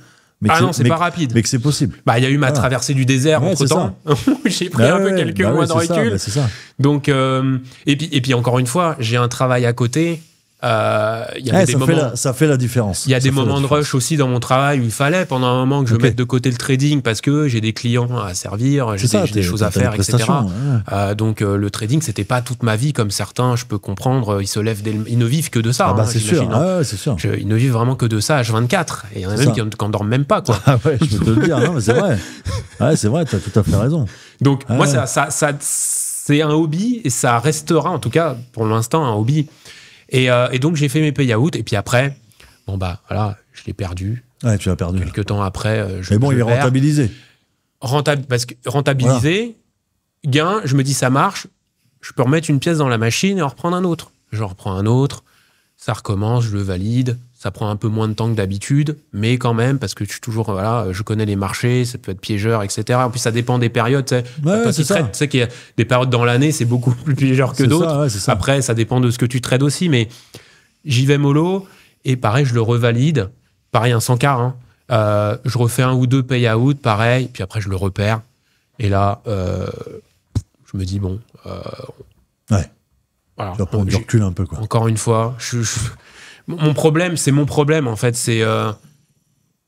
C'est pas rapide. Mais que c'est possible. Il y a eu ma traversée du désert entre-temps. J'ai pris un peu quelques mois de recul. C'est ça. Donc, et puis encore une fois, j'ai un travail à côté. Ça fait la différence. Il y a des moments de rush aussi dans mon travail où il fallait pendant un moment que je mette de côté le trading parce que j'ai des clients à servir, j'ai des choses à faire, etc. Donc le trading, c'était pas toute ma vie comme certains, je peux comprendre. Ils ne vivent que de ça. C'est sûr. C'est sûr. Ils ne vivent vraiment que de ça H24. Et il y en a même qui n'endorment même pas, quoi. Je peux te le dire. Non, mais c'est vrai. C'est vrai, tu as tout à fait raison. Donc moi, ça c'est un hobby et ça restera, en tout cas pour l'instant, un hobby. Et donc, j'ai fait mes payouts. Et puis après, voilà, je l'ai perdu. Ouais, tu l'as perdu. Quelques temps après, mais bon, il est rentabilisé. parce que rentabiliser, gain, je me dis ça marche, je peux remettre une pièce dans la machine et en reprendre un autre. Je reprends un autre, ça recommence, je le valide, ça prend un peu moins de temps que d'habitude, mais quand même, parce que je suis toujours, voilà, je connais les marchés, ça peut être piégeur, etc. En plus, ça dépend des périodes. Tu sais, toi qui traites, tu sais qu'il y a des périodes dans l'année, c'est beaucoup plus piégeur que d'autres. Ça. Après, ça dépend de ce que tu trades aussi, mais j'y vais mollo, et pareil, je le revalide. Pareil, un 100K, hein. Je refais un ou deux payout, pareil, puis après, je le repère. Et là, je me dis, bon... voilà, tu vas prendre du recul un peu, quoi. Encore une fois, mon problème, c'est mon problème, en fait. C'est,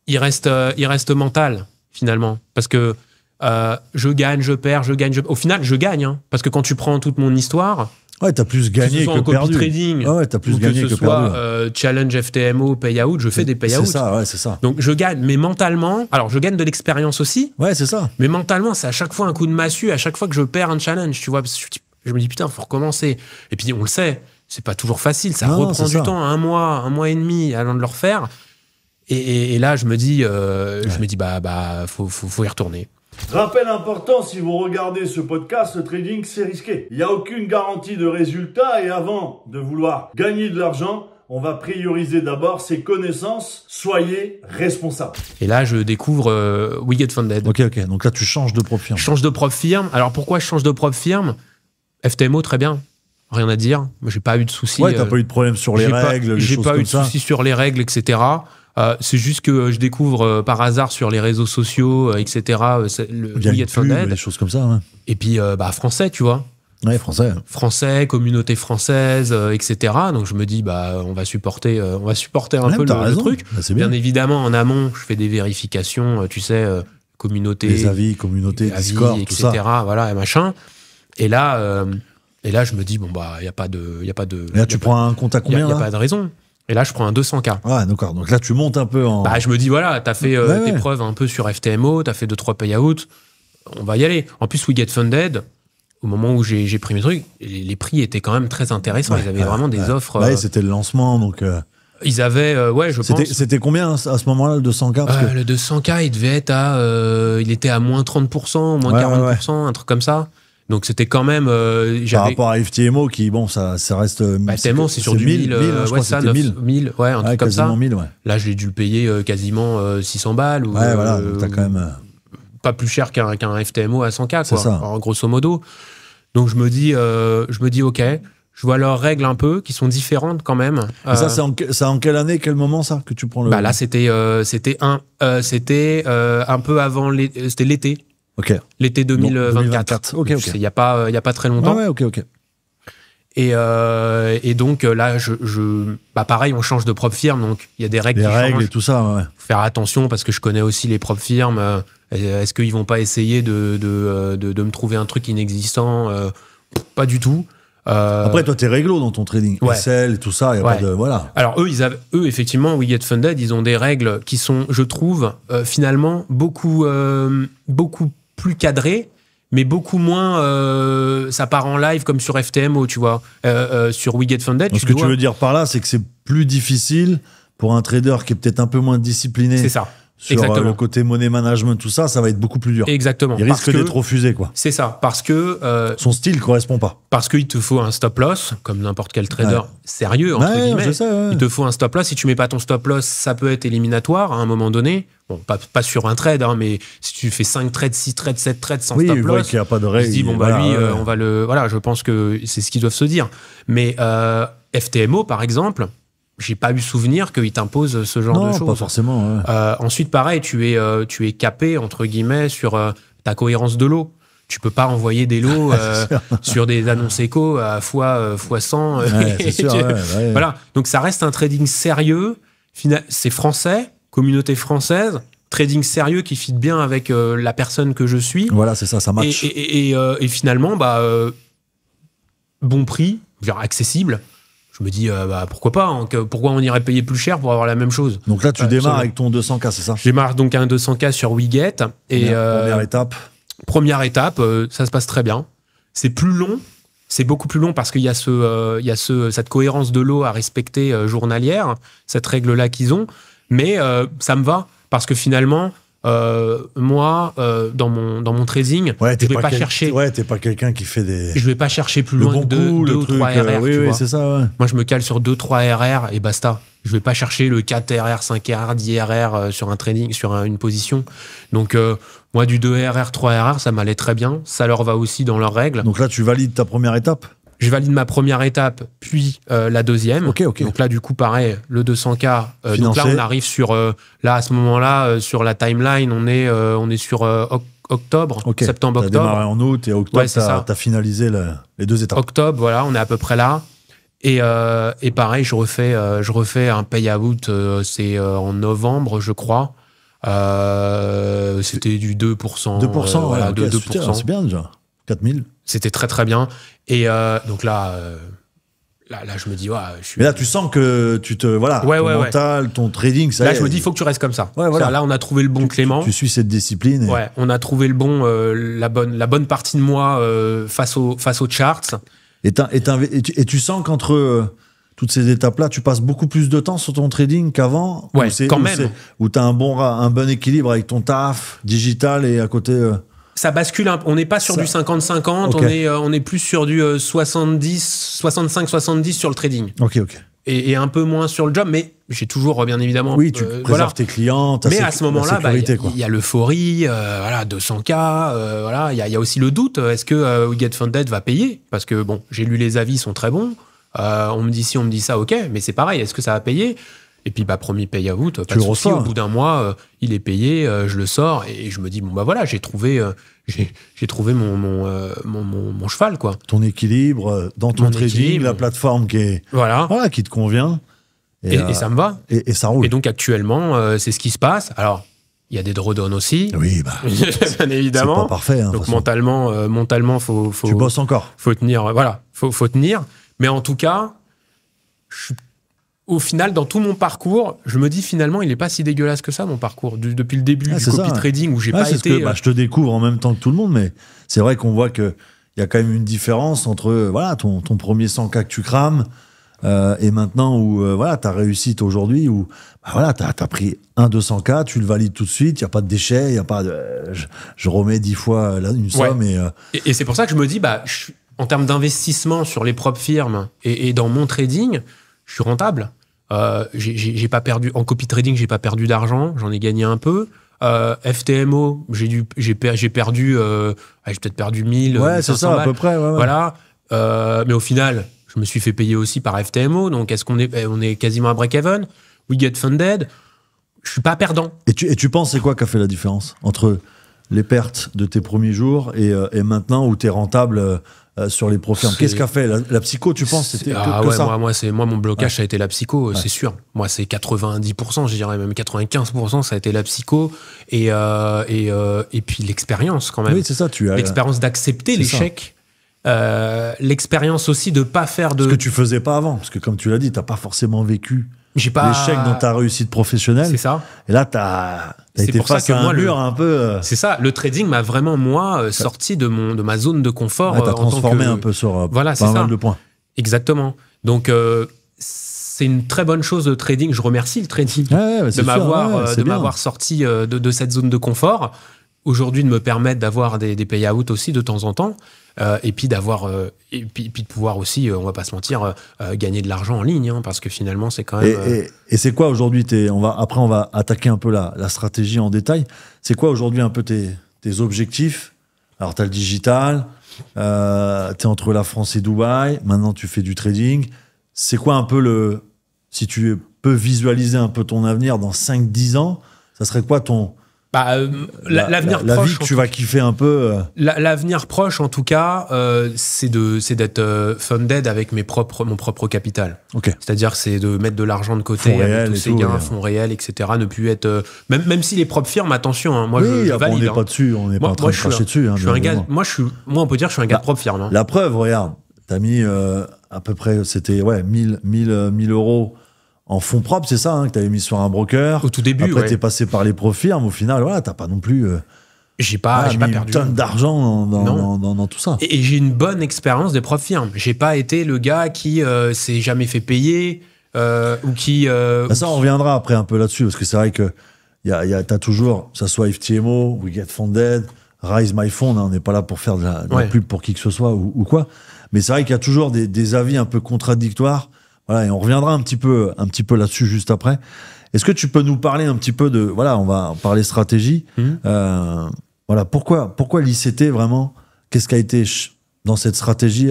il reste mental, finalement. Parce que je gagne, je perds, je gagne. Au final, je gagne. Hein, parce que quand tu prends toute mon histoire... Ouais, t'as plus gagné que perdu. Trading, t'as plus gagné que perdu. Challenge FTMO, payout, je fais des payouts. C'est ça. Donc, je gagne. Mais mentalement... Alors, je gagne de l'expérience aussi. Ouais, c'est ça. Mais mentalement, c'est à chaque fois un coup de massue, à chaque fois que je perds un challenge, tu vois. Parce que je me dis, putain, faut recommencer. Et puis, on le sait, c'est pas toujours facile. Ça reprend du temps, un mois et demi avant de le refaire. Et là, je me dis, faut y retourner. Rappel important, si vous regardez ce podcast, le trading, c'est risqué. Il n'y a aucune garantie de résultat et avant de vouloir gagner de l'argent, on va prioriser d'abord ses connaissances. Soyez responsable. Et là, je découvre We Get Funded. Ok. Donc là, tu changes de prop firme. Je change de prop firme. Alors, pourquoi je change de prop firme? FTMO, très bien. Rien à dire. Moi, j'ai pas eu de soucis. Ouais, t'as pas eu de problème sur les règles, j'ai pas eu de soucis sur les règles, etc. C'est juste que je découvre par hasard sur les réseaux sociaux, etc. Le We Get Funded. Des choses comme ça, ouais. Et puis, français, tu vois. Ouais, français. Français, communauté française, etc. Donc, je me dis, on va supporter un peu le truc. Bah, bien évidemment, en amont, je fais des vérifications, tu sais, communauté. Les avis, communauté, Discord, etc. tout ça. Voilà, et machin. Et là, je me dis, il n'y a pas de... Et là, tu prends un compte à combien? Il n'y a pas de raison. Et là, je prends un 200K. Ah, d'accord. Donc là, tu montes un peu en... je me dis, voilà, t'as fait tes preuves un peu sur FTMO, t'as fait 2-3 payouts, on va y aller. En plus, We Get Funded, au moment où j'ai pris mes trucs, les prix étaient quand même très intéressants. Ils avaient vraiment des offres... c'était le lancement, donc... Ils avaient, je pense... C'était combien à ce moment-là, le 200K? Parce que... Le 200K, il devait être il était à moins 30%, moins 40%, un truc comme ça. Donc c'était quand même... par rapport à FTMO, qui, bon, ça reste... FTMO, c'est sur du 1000, je crois que c'était 1000, un truc comme ça. 1000, ouais. Là, je l'ai dû le payer quasiment 600 balles. Voilà, donc t'as quand même... Pas plus cher qu'un FTMO à 100K, quoi. C'est ça. Alors, grosso modo. Donc je me dis, ok, je vois leurs règles un peu, qui sont différentes quand même. Et ça, c'est en quelle année, quel moment, ça, que tu prends le... Là, c'était un peu avant... C'était l'été. Ok. L'été 2024. Ok. Il n'y a pas très longtemps. Ouais, ok. Et donc là, pareil, on change de prop firme, donc il y a des règles. Les règles et tout ça, ouais. Faut faire attention parce que je connais aussi les prop firmes. Est-ce qu'ils vont pas essayer de me trouver un truc inexistant? Pas du tout. Après, toi, t'es réglo dans ton trading. SL et tout ça, il n'y a pas de... Voilà. Alors, eux, effectivement, We Get Funded, ils ont des règles qui sont, je trouve, finalement, beaucoup plus cadrées, mais beaucoup moins... ça part en live comme sur FTMO, tu vois. Sur We Get Funded, donc, ce que tu veux dire par là, c'est que c'est plus difficile pour un trader qui est peut-être un peu moins discipliné. C'est ça. Sur le côté money management, tout ça, ça va être beaucoup plus dur. Exactement. Il risque d'être refusé, quoi. C'est ça, parce que... son style correspond pas. Parce qu'il te faut un stop loss, comme n'importe quel trader sérieux, entre guillemets. Je sais, il te faut un stop loss. Si tu mets pas ton stop loss, ça peut être éliminatoire à un moment donné. Bon, pas sur un trade, hein, mais si tu fais 5 trades, 6 trades, 7 trades sans stop loss, qu'il n'y a pas de règle. Tu te dis, on va le... Voilà, je pense que c'est ce qu'ils doivent se dire. Mais FTMO, par exemple... J'ai pas eu souvenir qu'il t'impose ce genre de choses. Non, pas forcément. Ensuite, pareil, tu es capé, entre guillemets, sur ta cohérence de lot. Tu peux pas envoyer des lots sur des annonces éco à fois 100. C'est sûr, Voilà. Donc, ça reste un trading sérieux. C'est français, communauté française, trading sérieux qui fit bien avec la personne que je suis. Voilà, c'est ça match. Et finalement, bon prix, accessible. Je me dis, pourquoi pas, hein, pourquoi on irait payer plus cher pour avoir la même chose? Donc là, tu démarres avec ton 200K, c'est ça? Je démarre donc un 200K sur We Get. Première étape, ça se passe très bien. C'est plus long, c'est beaucoup plus long parce qu'il y a cette cohérence de lot à respecter journalière, cette règle-là qu'ils ont. Mais ça me va parce que finalement, moi, dans mon trading, je vais pas chercher. Ouais, t'es pas quelqu'un qui fait des. Je vais pas chercher plus loin que 2 ou 3 RR. Oui, c'est ça. Ouais. Moi, je me cale sur 2-3 RR et basta. Je vais pas chercher le 4 RR, 5 RR, 10 RR sur un trading, sur une position. Donc, moi, du 2 RR, 3 RR, ça m'allait très bien. Ça leur va aussi dans leurs règles. Donc là, tu valides ta première étape? Je valide ma première étape, puis la deuxième. Ok. Donc là, du coup, pareil, le 200K. Donc là, on arrive sur... là, à ce moment-là, sur la timeline, on est sur octobre, septembre-octobre. Tu as démarré en août et octobre, tu as finalisé les 2 étapes. Octobre, voilà, on est à peu près là. Et pareil, je refais un payout, c'est en novembre, je crois. C'était du 2%. 2%, voilà, de 2%. C'est bien déjà. 4000. C'était très très bien. Et donc là, je me dis, ouais, je suis. Mais là, tu sens que ton mental, ton trading, ça. Là, je me dis, il faut que tu restes comme ça. Ouais, voilà. Là, on a trouvé le bon Clément. Tu suis cette discipline. Ouais, on a trouvé le bon, la bonne partie de moi face aux charts. Et tu sens qu'entre toutes ces étapes-là, tu passes beaucoup plus de temps sur ton trading qu'avant. Ouais, quand même. Où tu as un bon équilibre avec ton taf digital et à côté. Ça bascule on n'est pas sur du 50-50, okay. On est plus sur du 65-70 sur le trading. Ok. Et un peu moins sur le job, mais j'ai toujours, bien évidemment... Oui, tu préserves tes clients, mais à ce moment-là, il y a l'euphorie, 200K, voilà, il y a aussi le doute, est-ce que We Get Funded va payer? Parce que, bon, j'ai lu les avis, ils sont très bons, on me dit ci, on me dit ça, ok, mais c'est pareil, est-ce que ça va payer? Et puis, premier payout, pas de souci, au bout d'un mois, il est payé, je le sors, et je me dis, bon, bah voilà, j'ai trouvé mon cheval, quoi. Ton équilibre dans ton trading, la plateforme qui te convient. Et ça me va. Et ça roule. Et donc, actuellement, c'est ce qui se passe. Alors, il y a des drawdowns aussi. Oui, bien évidemment. C'est pas parfait. Hein, donc, mentalement, faut... Tu bosses encore. Faut tenir, voilà. Faut tenir. Mais en tout cas, au final, dans tout mon parcours, je me dis finalement, il n'est pas si dégueulasse que ça, mon parcours. Depuis le début du copy trading où j'ai pas été... je te découvre en même temps que tout le monde, mais c'est vrai qu'on voit qu'il y a quand même une différence entre ton premier 100K que tu crames et maintenant où ta réussite aujourd'hui, où tu as pris un 200K, tu le valides tout de suite, il n'y a pas de déchets, il n'y a pas de... je remets 10 fois une somme. Et c'est pour ça que je me dis, en termes d'investissement sur les propres firmes et dans mon trading, je suis rentable. J'ai pas perdu en copy trading, j'ai pas perdu d'argent, j'en ai gagné un peu. FTMO, j'ai perdu, j'ai peut-être perdu 1000. Ouais, c'est ça, à peu près. Ouais. Voilà. Mais au final, je me suis fait payer aussi par FTMO, donc est-ce qu'on est quasiment à break-even? We Get Funded. Je suis pas perdant. Et tu penses, c'est quoi qui a fait la différence entre les pertes de tes premiers jours et maintenant où tu es rentable sur les profils? Qu'est-ce qu'a fait la psycho, tu penses? C'était que ça? Moi, mon blocage, ça a été la psycho, c'est sûr. Moi, c'est 90%, je dirais même 95%, ça a été la psycho et puis l'expérience quand même. Oui, c'est ça. L'expérience d'accepter l'échec. L'expérience aussi de pas faire de... Ce que tu faisais pas avant, parce que comme tu l'as dit, t'as pas forcément vécu l'échec dans ta réussite professionnelle. C'est ça. Et là, t'as été face à un mur un peu... C'est ça, le trading m'a vraiment, sorti de ma zone de confort. T'as transformé un peu sur pas mal de points. Exactement. Donc, c'est une très bonne chose, le trading. Je remercie le trading de m'avoir sorti de cette zone de confort. Aujourd'hui, de me permettre d'avoir des payouts aussi de temps en temps. Et puis de pouvoir aussi, on va pas se mentir, gagner de l'argent en ligne, hein, parce que finalement c'est quand même. Et c'est quoi aujourd'hui on va attaquer un peu la stratégie en détail. C'est quoi aujourd'hui un peu tes objectifs? Alors t'as le digital, t'es entre la France et Dubaï. Maintenant tu fais du trading. C'est quoi un peu si tu peux visualiser un peu ton avenir dans 5-10 ans, ça serait quoi l'avenir proche, la vie que tu vas kiffer un peu. L'avenir proche, en tout cas, c'est d'être funded avec mon propre capital. Okay. C'est-à-dire, c'est de mettre de l'argent de côté, fonds avec tous ces gains, fonds réels, etc. Ne plus être... même si les propres firmes, attention, hein, moi je valide. On n'est pas dessus, on n'est pas en train de cracher dessus. Je suis un gars, moi, on peut dire que je suis un gars de propre firme. Hein. La preuve, regarde, t'as mis à peu près, c'était 1000 euros en fonds propres, c'est ça, hein, que tu avais mis sur un broker. Au tout début, après, t'es passé par les profirmes. Au final, t'as pas non plus... j'ai pas perdu une tonne d'argent dans tout ça. Et j'ai une bonne expérience des profirmes. J'ai pas été le gars qui s'est jamais fait payer ou qui... Ça, on reviendra après un peu là-dessus, parce que c'est vrai qu'il t'as toujours, que ça soit FTMO, We Get Funded, Rise My Fund, hein, on n'est pas là pour faire de la pub pour qui que ce soit ou quoi. Mais c'est vrai qu'il y a toujours des avis un peu contradictoires. Voilà, et on reviendra un petit peu là-dessus juste après. Est-ce que tu peux nous parler un petit peu de, voilà, on va parler stratégie. Voilà, pourquoi l'ICT vraiment? Qu'est-ce qui a été dans cette stratégie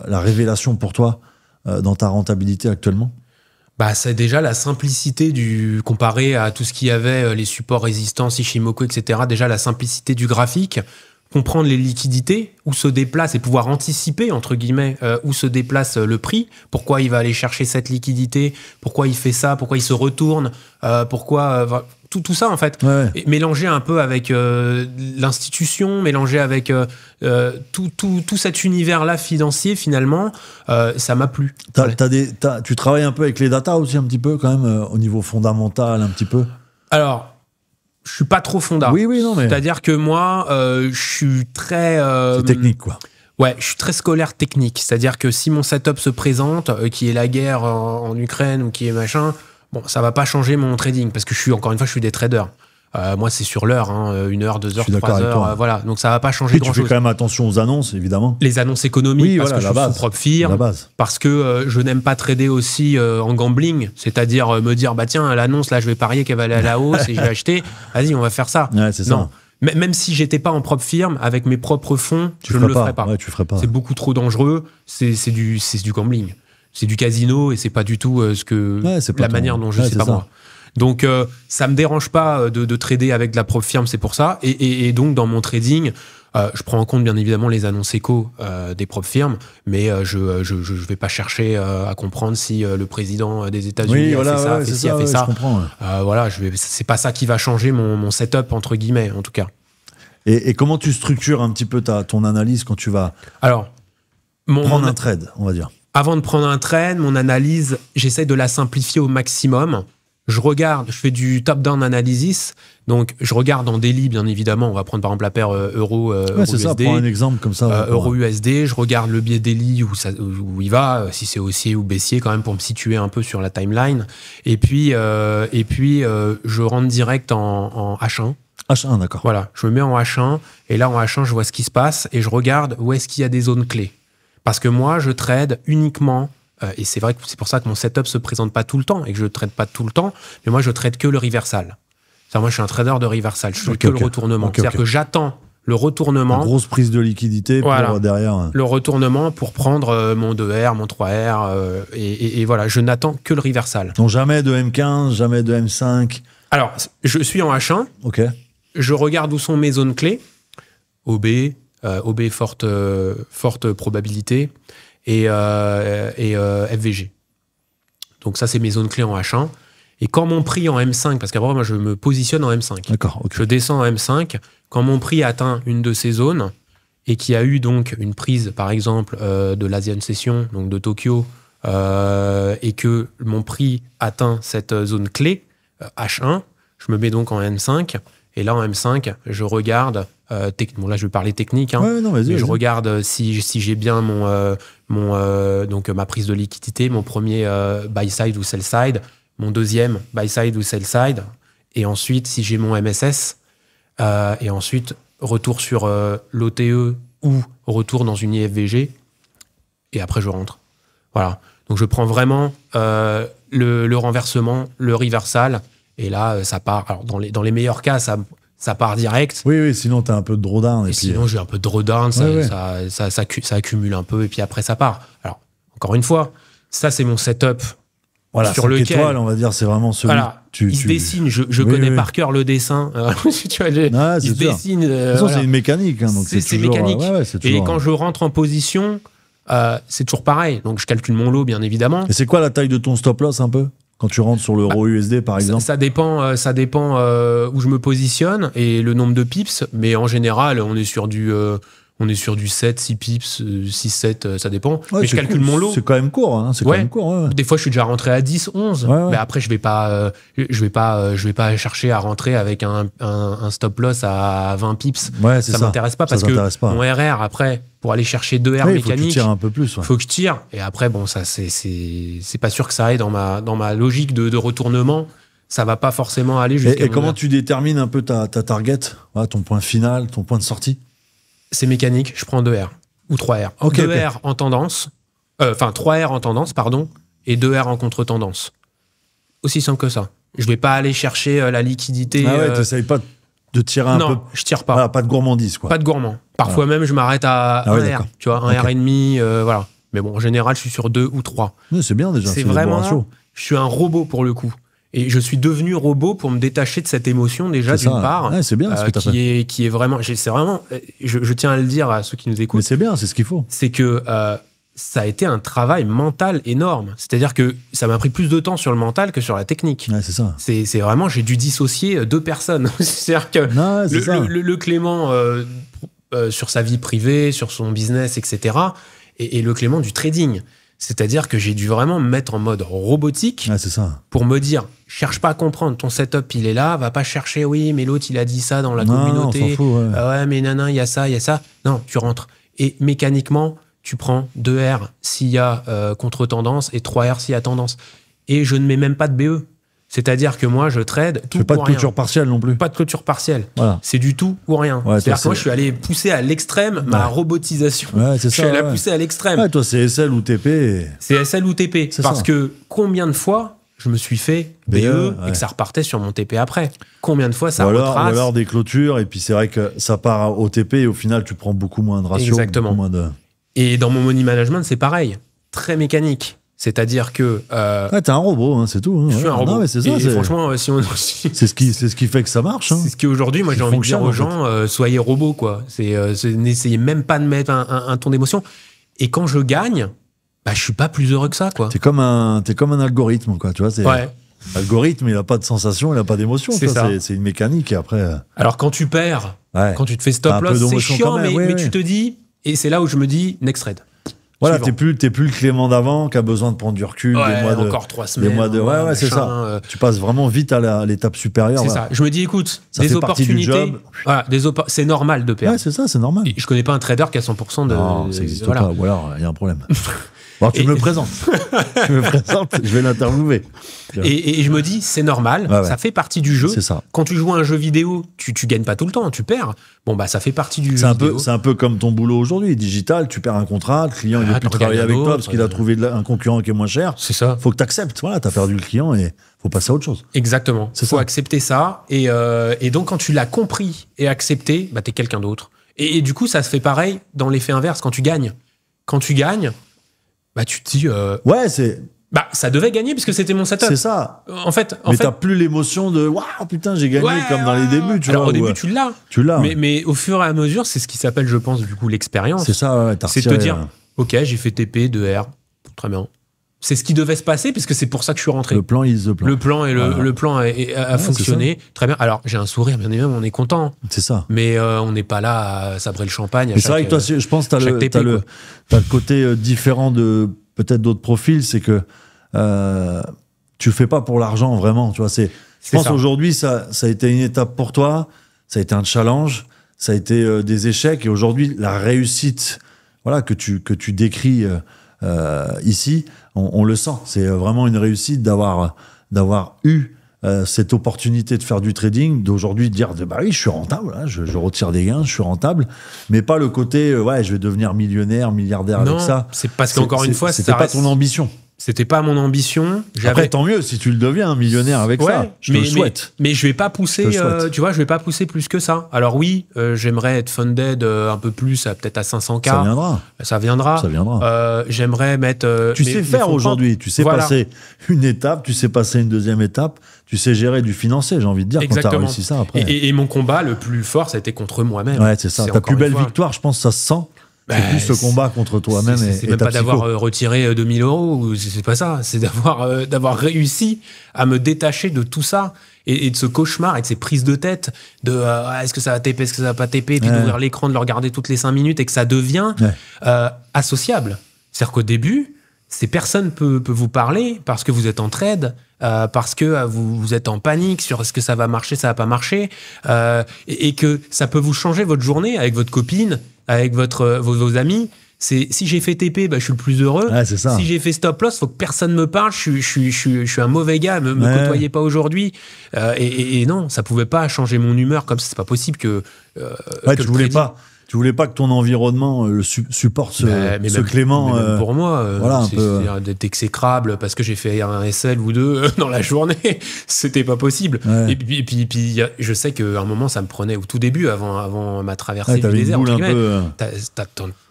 la révélation pour toi dans ta rentabilité actuellement? Bah, c'est déjà la simplicité comparé à tout ce qu'il y avait, les supports résistance, Ishimoku, etc. Déjà la simplicité du graphique, comprendre les liquidités, où se déplace et pouvoir anticiper, entre guillemets, où se déplace le prix, pourquoi il va aller chercher cette liquidité, pourquoi il fait ça, pourquoi il se retourne, pourquoi... Tout ça, en fait. Ouais. Et mélanger un peu avec l'institution, mélanger avec tout cet univers-là financier, finalement, ça m'a plu. Tu travailles un peu avec les data aussi, un petit peu, quand même, au niveau fondamental, un petit peu? Alors, je suis pas trop fonda. Oui, non, mais... C'est-à-dire que moi, je suis très... c'est technique, quoi. Ouais, je suis très scolaire technique. C'est-à-dire que si mon setup se présente, qui est la guerre en Ukraine ou qui est machin... Bon, ça va pas changer mon trading parce que encore une fois, je suis des traders. Moi, c'est sur l'heure, 1 heure, 2 heures, 3 heures, voilà. Donc, ça va pas changer grand-chose. Tu fais quand même attention aux annonces, évidemment. Les annonces économiques, parce que je suis sous propre firme, parce que je n'aime pas trader aussi en gambling, c'est-à-dire me dire, bah tiens, l'annonce, là, je vais parier qu'elle va aller à la hausse et je vais acheter. Vas-y, on va faire ça. Ouais, c'est ça. Même si j'étais pas en propre firme, avec mes propres fonds, je ne le ferais pas. Ouais, tu ferais pas. C'est beaucoup trop dangereux. C'est du gambling. C'est du casino et c'est pas du tout manière dont je sais pas moi. Donc ça me dérange pas de trader avec de la propre firme, c'est pour ça. Et donc dans mon trading, je prends en compte bien évidemment les annonces éco des propres firmes, mais je vais pas chercher à comprendre si le président des États-Unis a fait ça. Voilà, c'est pas ça qui va changer mon setup entre guillemets en tout cas. Et comment tu structures un petit peu ton analyse quand tu vas prendre un trade, on va dire? Avant de prendre un trade, mon analyse, j'essaie de la simplifier au maximum. Je fais du top-down analysis. Donc, je regarde en daily, bien évidemment. On va prendre par exemple la paire euro c'est ça, prends un exemple comme ça. Euro-USD, je regarde le biais daily où il va, si c'est haussier ou baissier, quand même, pour me situer un peu sur la timeline. Et puis je rentre direct en H1. H1, d'accord. Voilà, je me mets en H1. Et là, en H1, je vois ce qui se passe et je regarde où est-ce qu'il y a des zones clés. Parce que moi, je trade uniquement, et c'est vrai que c'est pour ça que mon setup se présente pas tout le temps et que je trade pas tout le temps, mais moi, je trade que le reversal. Moi, je suis un trader de reversal, je fais que le retournement. C'est-à-dire que j'attends le retournement. Une grosse prise de liquidité pour derrière. Le retournement pour prendre mon 2R, mon 3R, et voilà, je n'attends que le reversal. Donc jamais de M15, jamais de M5. Alors, je suis en H1. Ok. Je regarde où sont mes zones clés. OB, forte probabilité, et FVG. Donc ça, c'est mes zones clés en H1. Et quand mon prix en M5, parce qu'après, moi, je me positionne en M5. D'accord, okay. Je descends en M5. Quand mon prix atteint une de ces zones, et qu'il y a eu donc une prise, par exemple, de l'Asian Session, donc de Tokyo, et que mon prix atteint cette zone clé, H1, je me mets donc en M5. Et là, en M5, je regarde... bon, là, je vais parler technique. Mais je regarde si j'ai bien donc ma prise de liquidité, mon premier buy side ou sell side, mon deuxième buy side ou sell side, et ensuite si j'ai mon MSS, et ensuite retour sur l'OTE ou retour dans une IFVG, et après je rentre. Voilà. Donc je prends vraiment le renversement, le reversal, et là ça part. Alors dans les meilleurs cas, ça part direct. Oui, sinon tu as un peu de drawdown. Et sinon, j'ai un peu de drawdown, ça accumule un peu, et puis après, ça part. Alors, encore une fois, ça, c'est mon setup sur lequel... étoiles, on va dire, c'est vraiment celui... Voilà, il se dessine, je connais par cœur le dessin. Il se dessine... De toute façon, c'est une mécanique. Donc c'est mécanique. Et quand je rentre en position, c'est toujours pareil. Donc, je calcule mon lot, bien évidemment. Et c'est quoi la taille de ton stop-loss, un peu ? Quand tu rentres sur l'euro USD, par exemple? Ça dépend où je me positionne et le nombre de pips, mais en général, on est sur du 7, 6 pips, 6, 7, ça dépend. Ouais, mais je calcule mon lot. C'est quand même court. Hein, c'est quand même court. Des fois, je suis déjà rentré à 10, 11. Mais après, je vais pas chercher à rentrer avec un stop loss à 20 pips. Ça m'intéresse pas parce que mon RR, après, pour aller chercher 2 R mécaniques, faut que tu tires un peu plus. Faut que je tire. Et après, bon, ça, c'est pas sûr que ça aille dans ma logique de retournement. ça va pas forcément aller jusqu'à... Et comment tu détermines un peu ta target, voilà, ton point final, ton point de sortie? C'est mécanique, je prends 2 R ou 3 R. Okay, 2 R en tendance, 3 R en tendance, pardon, et 2 R en contre-tendance. Aussi simple que ça. Je vais pas aller chercher la liquidité. Ah ouais, t'essayes pas de tirer un peu. Non, je tire pas. Voilà, pas de gourmandise, quoi. Pas de gourmand. Parfois même, je m'arrête à 1 R, tu vois, 1 R et demi, voilà. Mais bon, en général, je suis sur 2 ou 3. Mais c'est bien déjà. C'est vraiment, je suis un robot pour le coup. Et je suis devenu robot pour me détacher de cette émotion déjà d'une part. Ouais, c'est bien ce que t'as fait. Qui est vraiment, c'est vraiment, je tiens à le dire à ceux qui nous écoutent. Mais c'est bien, c'est ce qu'il faut. C'est que ça a été un travail mental énorme. C'est-à-dire que ça m'a pris plus de temps sur le mental que sur la technique. Ouais, c'est ça. C'est vraiment, j'ai dû dissocier 2 personnes. C'est-à-dire que le Clément sur sa vie privée, sur son business, etc. Et le Clément du trading. C'est-à-dire que j'ai dû vraiment me mettre en mode robotique pour me dire, cherche pas à comprendre, ton setup il est là, va pas chercher, oui, mais l'autre il a dit ça dans la communauté. On s'en fout, ouais, mais nanan, il y a ça, il y a ça. Non, tu rentres. Et mécaniquement, tu prends 2 R s'il y a contre-tendance et 3 R s'il y a tendance. Et je ne mets même pas de BE. C'est-à-dire que moi, je trade tout ou rien. Pas de clôture partielle non plus. Pas de clôture partielle. Voilà. C'est du tout ou rien. Ouais, c'est-à-dire que moi, je suis allé pousser à l'extrême ma robotisation. Ouais, c'est ça. Je suis allé la pousser à l'extrême. Ouais, toi, c'est SL ou TP. C'est SL ou TP. Parce que combien de fois je me suis fait BE et que ça repartait sur mon TP après? Combien de fois ça retrace? Ou alors des clôtures, et puis c'est vrai que ça part au TP et au final, tu prends beaucoup moins de ratio. Exactement. Moins de... Et dans mon money management, c'est pareil. Très mécanique. C'est-à-dire que... t'es un robot, hein, c'est tout. Hein, je suis un robot. Non, mais c'est ça, et franchement, si on... c'est ce qui fait que ça marche. Hein. C'est ce qui, aujourd'hui, moi, j'ai envie de dire aux gens, soyez robots, quoi. N'essayez même pas de mettre un ton d'émotion. Et quand je gagne, bah, je suis pas plus heureux que ça, quoi. T'es comme un algorithme, quoi. Tu vois, l'algorithme, il a pas de sensation, il a pas d'émotion. C'est une mécanique, et après... Alors, quand tu perds, quand tu te fais stop loss, c'est chiant, mais tu te dis... Et c'est là où je me dis, next trade. Voilà, t'es plus le Clément d'avant qui a besoin de prendre du recul, des mois de... encore 3 semaines. Ouais, c'est ça. Tu passes vraiment vite à l'étape supérieure. C'est ça. Je me dis, écoute, ça des opportunités... Voilà, c'est normal de perdre. Ouais, c'est ça, c'est normal. Et je connais pas un trader qui a 100% de... Non, ça n'existe pas. Ou alors, il y a un problème. Bon, tu me présentes. Je vais l'interviewer. Et je me dis, c'est normal, ça fait partie du jeu. C'est ça. Quand tu joues à un jeu vidéo, tu gagnes pas tout le temps, tu perds. Bon, bah, ça fait partie du jeu vidéo. C'est un peu comme ton boulot aujourd'hui. Digital, tu perds un contrat, le client, il veut plus travailler avec toi parce qu'il a trouvé un concurrent qui est moins cher. C'est ça. Faut que tu acceptes. Voilà, t'as perdu le client et faut passer à autre chose. Exactement. Faut accepter ça. Et donc, quand tu l'as compris et accepté, bah, t'es quelqu'un d'autre. Et du coup, ça se fait pareil dans l'effet inverse quand tu gagnes. Quand tu gagnes, bah, tu te dis... Ouais, c'est... Bah, ça devait gagner puisque c'était mon setup. C'est ça. En fait, t'as plus l'émotion de waouh, putain, j'ai gagné comme dans les débuts. Tu Alors, vois, au début, tu l'as. Mais au fur et à mesure, c'est ce qui s'appelle, je pense, du coup, l'expérience. C'est ça, c'est de te dire, ok, j'ai fait TP, 2R, très bien. C'est ce qui devait se passer puisque c'est pour ça que je suis rentré. Le plan is the plan. Le plan a fonctionné. Très bien. Alors, j'ai un sourire, bien évidemment, on est content. C'est ça. Mais on n'est pas là à sabrer le champagne. C'est vrai que toi, je pense que t'as le côté différent de peut-être d'autres profils, c'est que tu le fais pas pour l'argent vraiment, tu vois. Je pense aujourd'hui ça a été une étape pour toi, ça a été un challenge, ça a été des échecs, et aujourd'hui la réussite, voilà, que tu décris ici, on le sent. C'est vraiment une réussite d'avoir eu cette opportunité de faire du trading, d'aujourd'hui dire bah oui, je suis rentable, hein, je retire des gains, je suis rentable, mais pas le côté ouais, je vais devenir millionnaire, milliardaire avec ça. C'est parce qu'encore une fois, c'était pas ton ambition. C'était pas mon ambition. Après, tant mieux si tu le deviens un millionnaire avec ça. Je te le souhaite. Mais je vais pas pousser. Tu vois, je vais pas pousser plus que ça. Alors oui, j'aimerais être funded un peu plus, peut-être à 500K. Ça viendra. J'aimerais mettre. Tu sais faire aujourd'hui. Tu sais passer une étape. Tu sais passer une deuxième étape. Tu sais gérer du financier. J'ai envie de dire. Exactement. Quand t'as réussi ça après. Et mon combat le plus fort, ça a été contre moi-même. Ouais, c'est ça. Ta plus belle victoire, je pense, ça se sent. C'est plus ce combat contre toi-même et ta psycho. C'est même pas d'avoir retiré 2000 €, c'est pas ça. C'est d'avoir réussi à me détacher de tout ça et de ce cauchemar et de ces prises de tête de est-ce que ça va TP, est-ce que ça va pas TP, et puis d'ouvrir l'écran, de le regarder toutes les 5 minutes et que ça devient associable. C'est-à-dire qu'au début, personne peut vous parler parce que vous êtes en trade, parce que vous êtes en panique sur est-ce que ça va marcher, ça va pas marcher, et que ça peut vous changer votre journée avec votre copine, avec vos amis. Si j'ai fait TP, bah, je suis le plus heureux. Ouais, c'est ça. Si j'ai fait stop loss, faut que personne me parle. Je suis un mauvais gars. Me côtoyez pas aujourd'hui. Et non, ça pouvait pas changer mon humeur comme ça. C'est pas possible que. Tu voulais pas que ton environnement supporte ce Clément. Même pour moi, voilà, c'est d'être exécrable parce que j'ai fait un SL ou deux dans la journée. C'était pas possible. Ouais. Et puis, je sais qu'à un moment, ça me prenait au tout début, avant ma traversée du désert.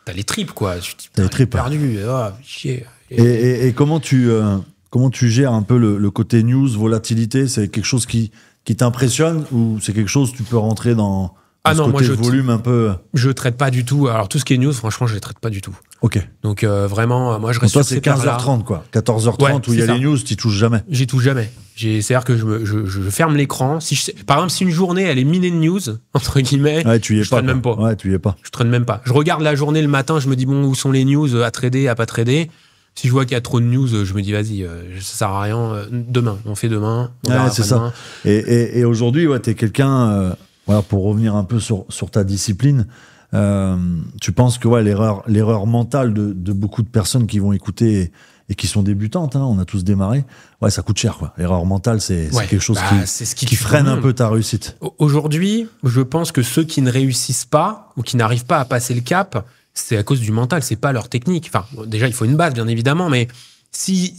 T'as les tripes, quoi. T'as les tripes. Perdu. Chier. Et comment tu gères un peu le côté news, volatilité? C'est quelque chose qui t'impressionne ou c'est quelque chose tu peux rentrer dans côté volume un peu? Je traite pas du tout. Alors tout ce qui est news, franchement, je les traite pas du tout. Ok. Donc vraiment, moi je reste sur c'est 15h30 quoi. 14h30 où il y a les news, tu touches jamais. J'y touche jamais. C'est-à-dire que je ferme l'écran. Par exemple, si une journée elle est minée de news entre guillemets, je traîne même pas. Ouais, tu y es pas. Je traîne même pas. Je regarde la journée le matin, je me dis bon, où sont les news à trader, à pas trader. Si je vois qu'il y a trop de news, je me dis vas-y, ça sert à rien. Demain, on fait demain. C'est ça. Et aujourd'hui, t'es quelqu'un. Voilà, pour revenir un peu sur ta discipline, tu penses que l'erreur mentale de beaucoup de personnes qui vont écouter et qui sont débutantes, on a tous démarré, ça coûte cher, quoi. L'erreur mentale, c'est quelque chose qui freine un peu ta réussite. Aujourd'hui, je pense que ceux qui ne réussissent pas ou qui n'arrivent pas à passer le cap, c'est à cause du mental, c'est pas leur technique. Enfin, déjà, il faut une base, bien évidemment, mais si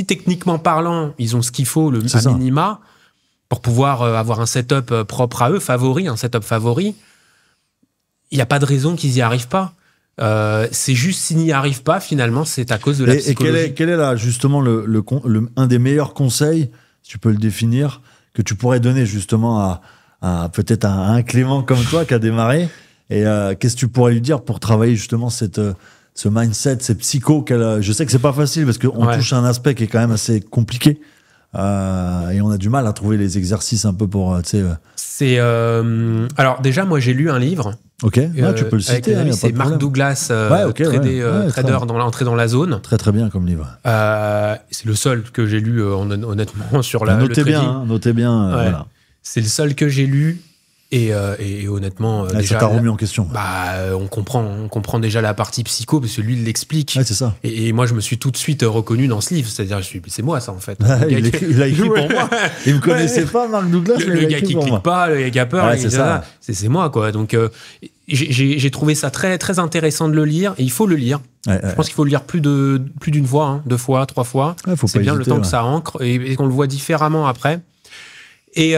techniquement parlant, ils ont ce qu'il faut, à minima, pour pouvoir avoir un setup propre à eux, un setup favori, il n'y a pas de raison qu'ils n'y arrivent pas. C'est juste s'ils n'y arrivent pas, finalement, c'est à cause de la psychologie. Et quel est là, justement, un des meilleurs conseils, si tu peux le définir, que tu pourrais donner justement à peut-être à un Clément comme toi qui a démarré? Et qu'est-ce que tu pourrais lui dire pour travailler justement ce mindset, ces psychos je sais que c'est pas facile parce qu'on touche à un aspect qui est quand même assez compliqué. Et on a du mal à trouver les exercices un peu pour, alors déjà, moi j'ai lu un livre. Ok, tu peux le citer. C'est Mark Douglas, trader entré dans la zone. Très très bien comme livre. C'est le seul que j'ai lu honnêtement sur le trading. Notez bien. Voilà. C'est le seul que j'ai lu. Et honnêtement, déjà, ça t'a remis en question. On comprend déjà la partie psycho parce que lui il l'explique. Ouais, c'est ça. Et moi je me suis tout de suite reconnu dans ce livre, c'est-à-dire c'est moi ça en fait. Il a écrit pour moi. Il me connaissait pas, Mark Douglas. Le gars qui clique pas, le gars qui a peur, c'est moi quoi. Donc j'ai trouvé ça très très intéressant de le lire et il faut le lire. Je pense qu'il faut le lire plus d'une fois, 2 fois, 3 fois. C'est bien le temps que ça ancre et qu'on le voit différemment après. Et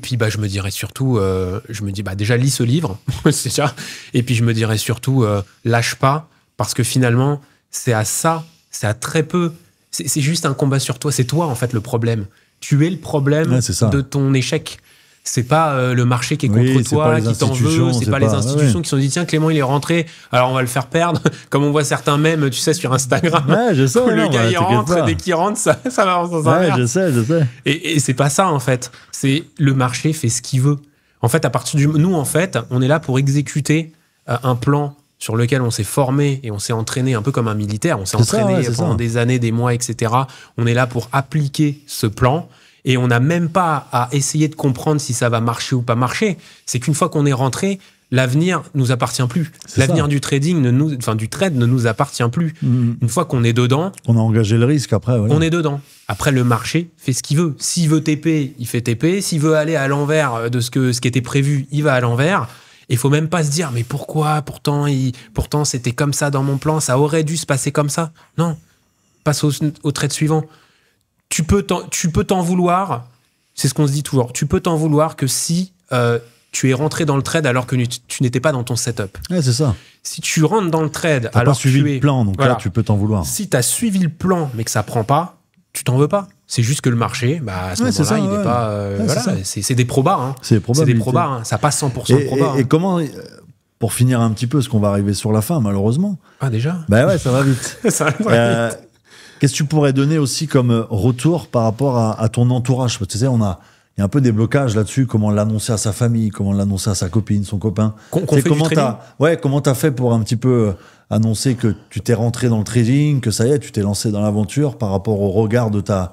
puis je me dirais surtout, déjà lis ce livre, c'est ça. Et puis je me dirais surtout, lâche pas, parce que finalement c'est à très peu, c'est juste un combat sur toi. C'est toi en fait le problème. Tu es le problème de ton échec. C'est pas le marché qui est contre toi, qui t'en veut. C'est pas les institutions qui se sont dit tiens Clément il est rentré, alors on va le faire perdre. Comme on voit certains mèmes, tu sais sur Instagram. Je sais. Le gars il rentre, dès qu'il rentre, ça va dans un verre. Je sais. Et c'est pas ça en fait. C'est le marché fait ce qu'il veut. En fait, nous en fait, on est là pour exécuter un plan sur lequel on s'est formé et on s'est entraîné un peu comme un militaire. On s'est entraîné pendant des années, des mois, etc. On est là pour appliquer ce plan. Et on n'a même pas à essayer de comprendre si ça va marcher ou pas marcher. C'est qu'une fois qu'on est rentré, l'avenir nous appartient plus. L'avenir du trading, du trade ne nous appartient plus. Une fois qu'on est dedans, on a engagé le risque après. On est dedans. Après, le marché fait ce qu'il veut. S'il veut TP, il fait TP. S'il veut aller à l'envers de ce qui était prévu, il va à l'envers. Il faut même pas se dire mais pourquoi pourtant c'était comme ça dans mon plan, ça aurait dû se passer comme ça. Non, passe au trade suivant. Tu peux t'en vouloir, c'est ce qu'on se dit toujours, tu peux t'en vouloir que si tu es rentré dans le trade alors que tu n'étais pas dans ton setup. Ouais, c'est ça. Si tu rentres dans le trade alors que tu as suivi le plan, donc là tu peux t'en vouloir. Si tu as suivi le plan mais que ça prend pas, tu t'en veux pas. C'est juste que le marché, à ce moment-là, il n'est pas... c'est des probas. C'est des probas, ça passe 100% de probas. Et comment... Pour finir un petit peu, parce qu'on va arriver sur la fin, malheureusement. Ah, déjà ? Ça va vite. Ça va vite. Qu'est-ce que tu pourrais donner aussi comme retour par rapport à ton entourage ? Parce que tu sais, il y a un peu des blocages là-dessus. Comment l'annoncer à sa famille ? Comment l'annoncer à sa copine, son copain ? Comment t'as fait pour un petit peu annoncer que tu t'es rentré dans le trading, que ça y est, tu t'es lancé dans l'aventure par rapport au regard de ta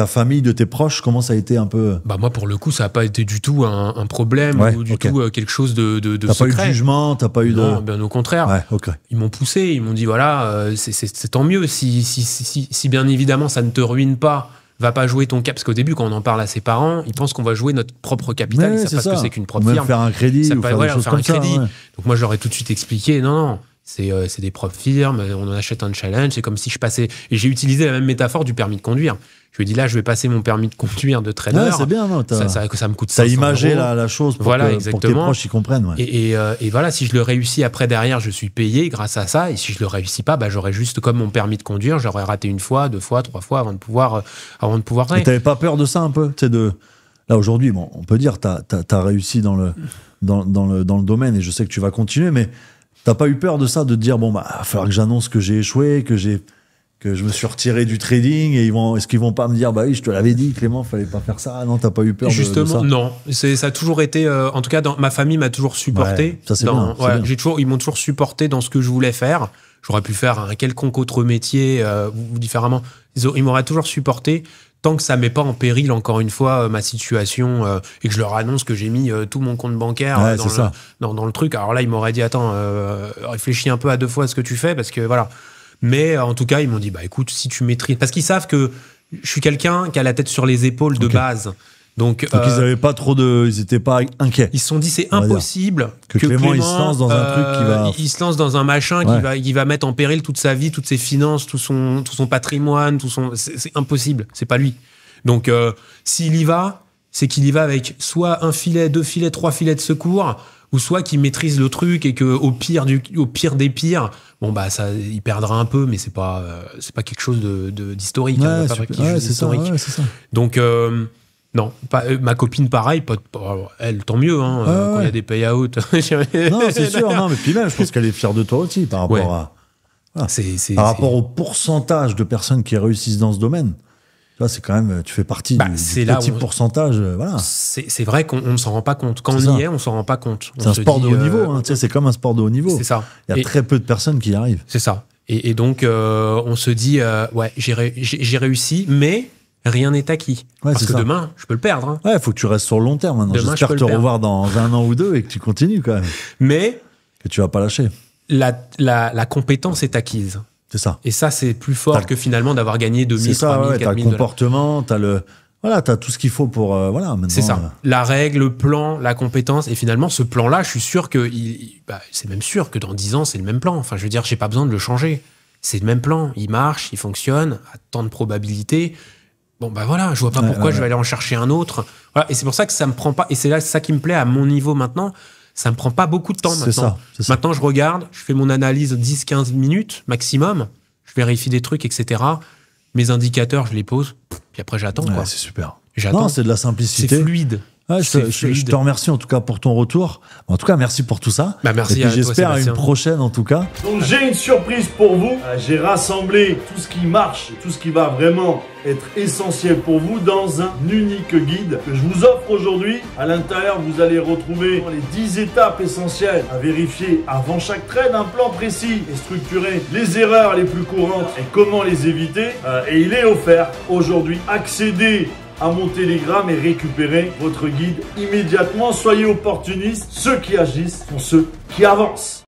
famille, de tes proches? Comment ça a été un peu? Moi, pour le coup, ça n'a pas été du tout un problème ou du tout quelque chose de t'as secret. T'as pas eu de jugement, t'as pas eu de... Non, bien au contraire. Ouais, Ils m'ont poussé, ils m'ont dit, voilà, c'est tant mieux si bien évidemment ça ne te ruine pas. Va pas jouer ton cap, parce qu'au début, quand on en parle à ses parents, ils pensent qu'on va jouer notre propre capital, ils savent pas ce que c'est qu'une propre firme. Faire un crédit, ou faire des choses comme ça. Donc moi, je leur ai tout de suite expliqué, non, c'est des propres firmes, on en achète un challenge, c'est comme si je passais... Et j'ai utilisé la même métaphore du permis de conduire. Je lui ai dit, là, je vais passer mon permis de conduire de trader. Ouais, c'est bien, non, ça me coûte 500 €. T'as imagé la chose pour que tes proches y comprennent. Ouais. Et voilà, si je le réussis après, derrière, je suis payé grâce à ça. Et si je le réussis pas, j'aurais juste comme mon permis de conduire, j'aurais raté 1 fois, 2 fois, 3 fois avant de pouvoir Et t'avais pas peur de ça un peu? Là, aujourd'hui, bon, on peut dire, t'as réussi dans le domaine, et je sais que tu vas continuer, mais t'as pas eu peur de ça, de te dire, bon, il va falloir que j'annonce que j'ai échoué, que je me suis retiré du trading, et est-ce qu'ils vont pas me dire, oui, je te l'avais dit, Clément, fallait pas faire ça? Non, t'as pas eu peur? Justement, de ça? Non. Ça a toujours été, en tout cas, ma famille m'a toujours supporté. Ouais, ça c'est bien. Ils m'ont toujours supporté dans ce que je voulais faire. J'aurais pu faire un quelconque autre métier ou différemment. Ils m'auraient toujours supporté tant que ça met pas en péril, encore une fois, ma situation et que je leur annonce que j'ai mis tout mon compte bancaire dans le truc. Alors là, ils m'auraient dit, attends, réfléchis un peu à 2 fois ce que tu fais, parce que voilà. Mais en tout cas, ils m'ont dit, écoute, si tu maîtrises... Parce qu'ils savent que je suis quelqu'un qui a la tête sur les épaules de base. Donc ils n'avaient pas ils n'étaient pas inquiets. Ils se sont dit, c'est impossible que Clément il se lance dans un truc qui va... Il se lance dans un machin qui va mettre en péril toute sa vie, toutes ses finances, tout son patrimoine, c'est impossible, c'est pas lui. Donc s'il y va, c'est qu'il y va avec soit 1 filet, 2 filets, 3 filets de secours, ou soit qu'il maîtrise le truc et que au pire des pires, il perdra un peu, mais c'est pas quelque chose d'historique. C'est ça. Donc non, ma copine pareil, elle tant mieux quand il y a des payouts. Non, c'est sûr. Non, mais puis même, je pense qu'elle est fière de toi aussi par rapport à rapport au pourcentage de personnes qui réussissent dans ce domaine. C'est quand même, tu fais partie du petit pourcentage. Voilà. C'est vrai qu'on ne s'en rend pas compte. Quand on y est, on ne s'en rend pas compte. C'est un sport de haut niveau. C'est comme un sport de haut niveau. C'est ça. Il y a très peu de personnes qui y arrivent. C'est ça. Et donc, on se dit, j'ai réussi, mais rien n'est acquis. Parce que demain, je peux le perdre. Il faut que tu restes sur le long terme maintenant. J'espère te revoir dans 1 an ou 2 et que tu continues quand même. Mais que tu vas pas lâcher. La compétence est acquise. C'est ça. Et ça, c'est plus fort que finalement d'avoir gagné 2000, 3000, 4000 $. T'as le comportement, t'as tout ce qu'il faut pour... c'est ça. La règle, le plan, la compétence. Et finalement, ce plan-là, je suis sûr que... c'est même sûr que dans 10 ans, c'est le même plan. Enfin, je veux dire, j'ai pas besoin de le changer. C'est le même plan. Il marche, il fonctionne, à tant de probabilités. Bon, je vois pas pourquoi je vais aller en chercher un autre. Voilà. Et c'est pour ça que ça me prend pas... Et c'est ça qui me plaît à mon niveau maintenant. Ça me prend pas beaucoup de temps maintenant. C'est ça. Maintenant, je regarde, je fais mon analyse 10-15 minutes maximum, je vérifie des trucs, etc. Mes indicateurs, je les pose, puis après j'attends. C'est super. J'attends. Non, c'est de la simplicité. C'est fluide. Je te remercie en tout cas pour ton retour. En tout cas, merci pour tout ça. Merci et puis j'espère à une prochaine en tout cas. Donc j'ai une surprise pour vous. J'ai rassemblé tout ce qui marche, tout ce qui va vraiment être essentiel pour vous dans un unique guide que je vous offre aujourd'hui. À l'intérieur, vous allez retrouver les 10 étapes essentielles à vérifier avant chaque trade, un plan précis et structuré, les erreurs les plus courantes et comment les éviter. Et il est offert aujourd'hui. Accédez à mon Telegram et récupérer votre guide immédiatement. Soyez opportunistes. Ceux qui agissent sont ceux qui avancent.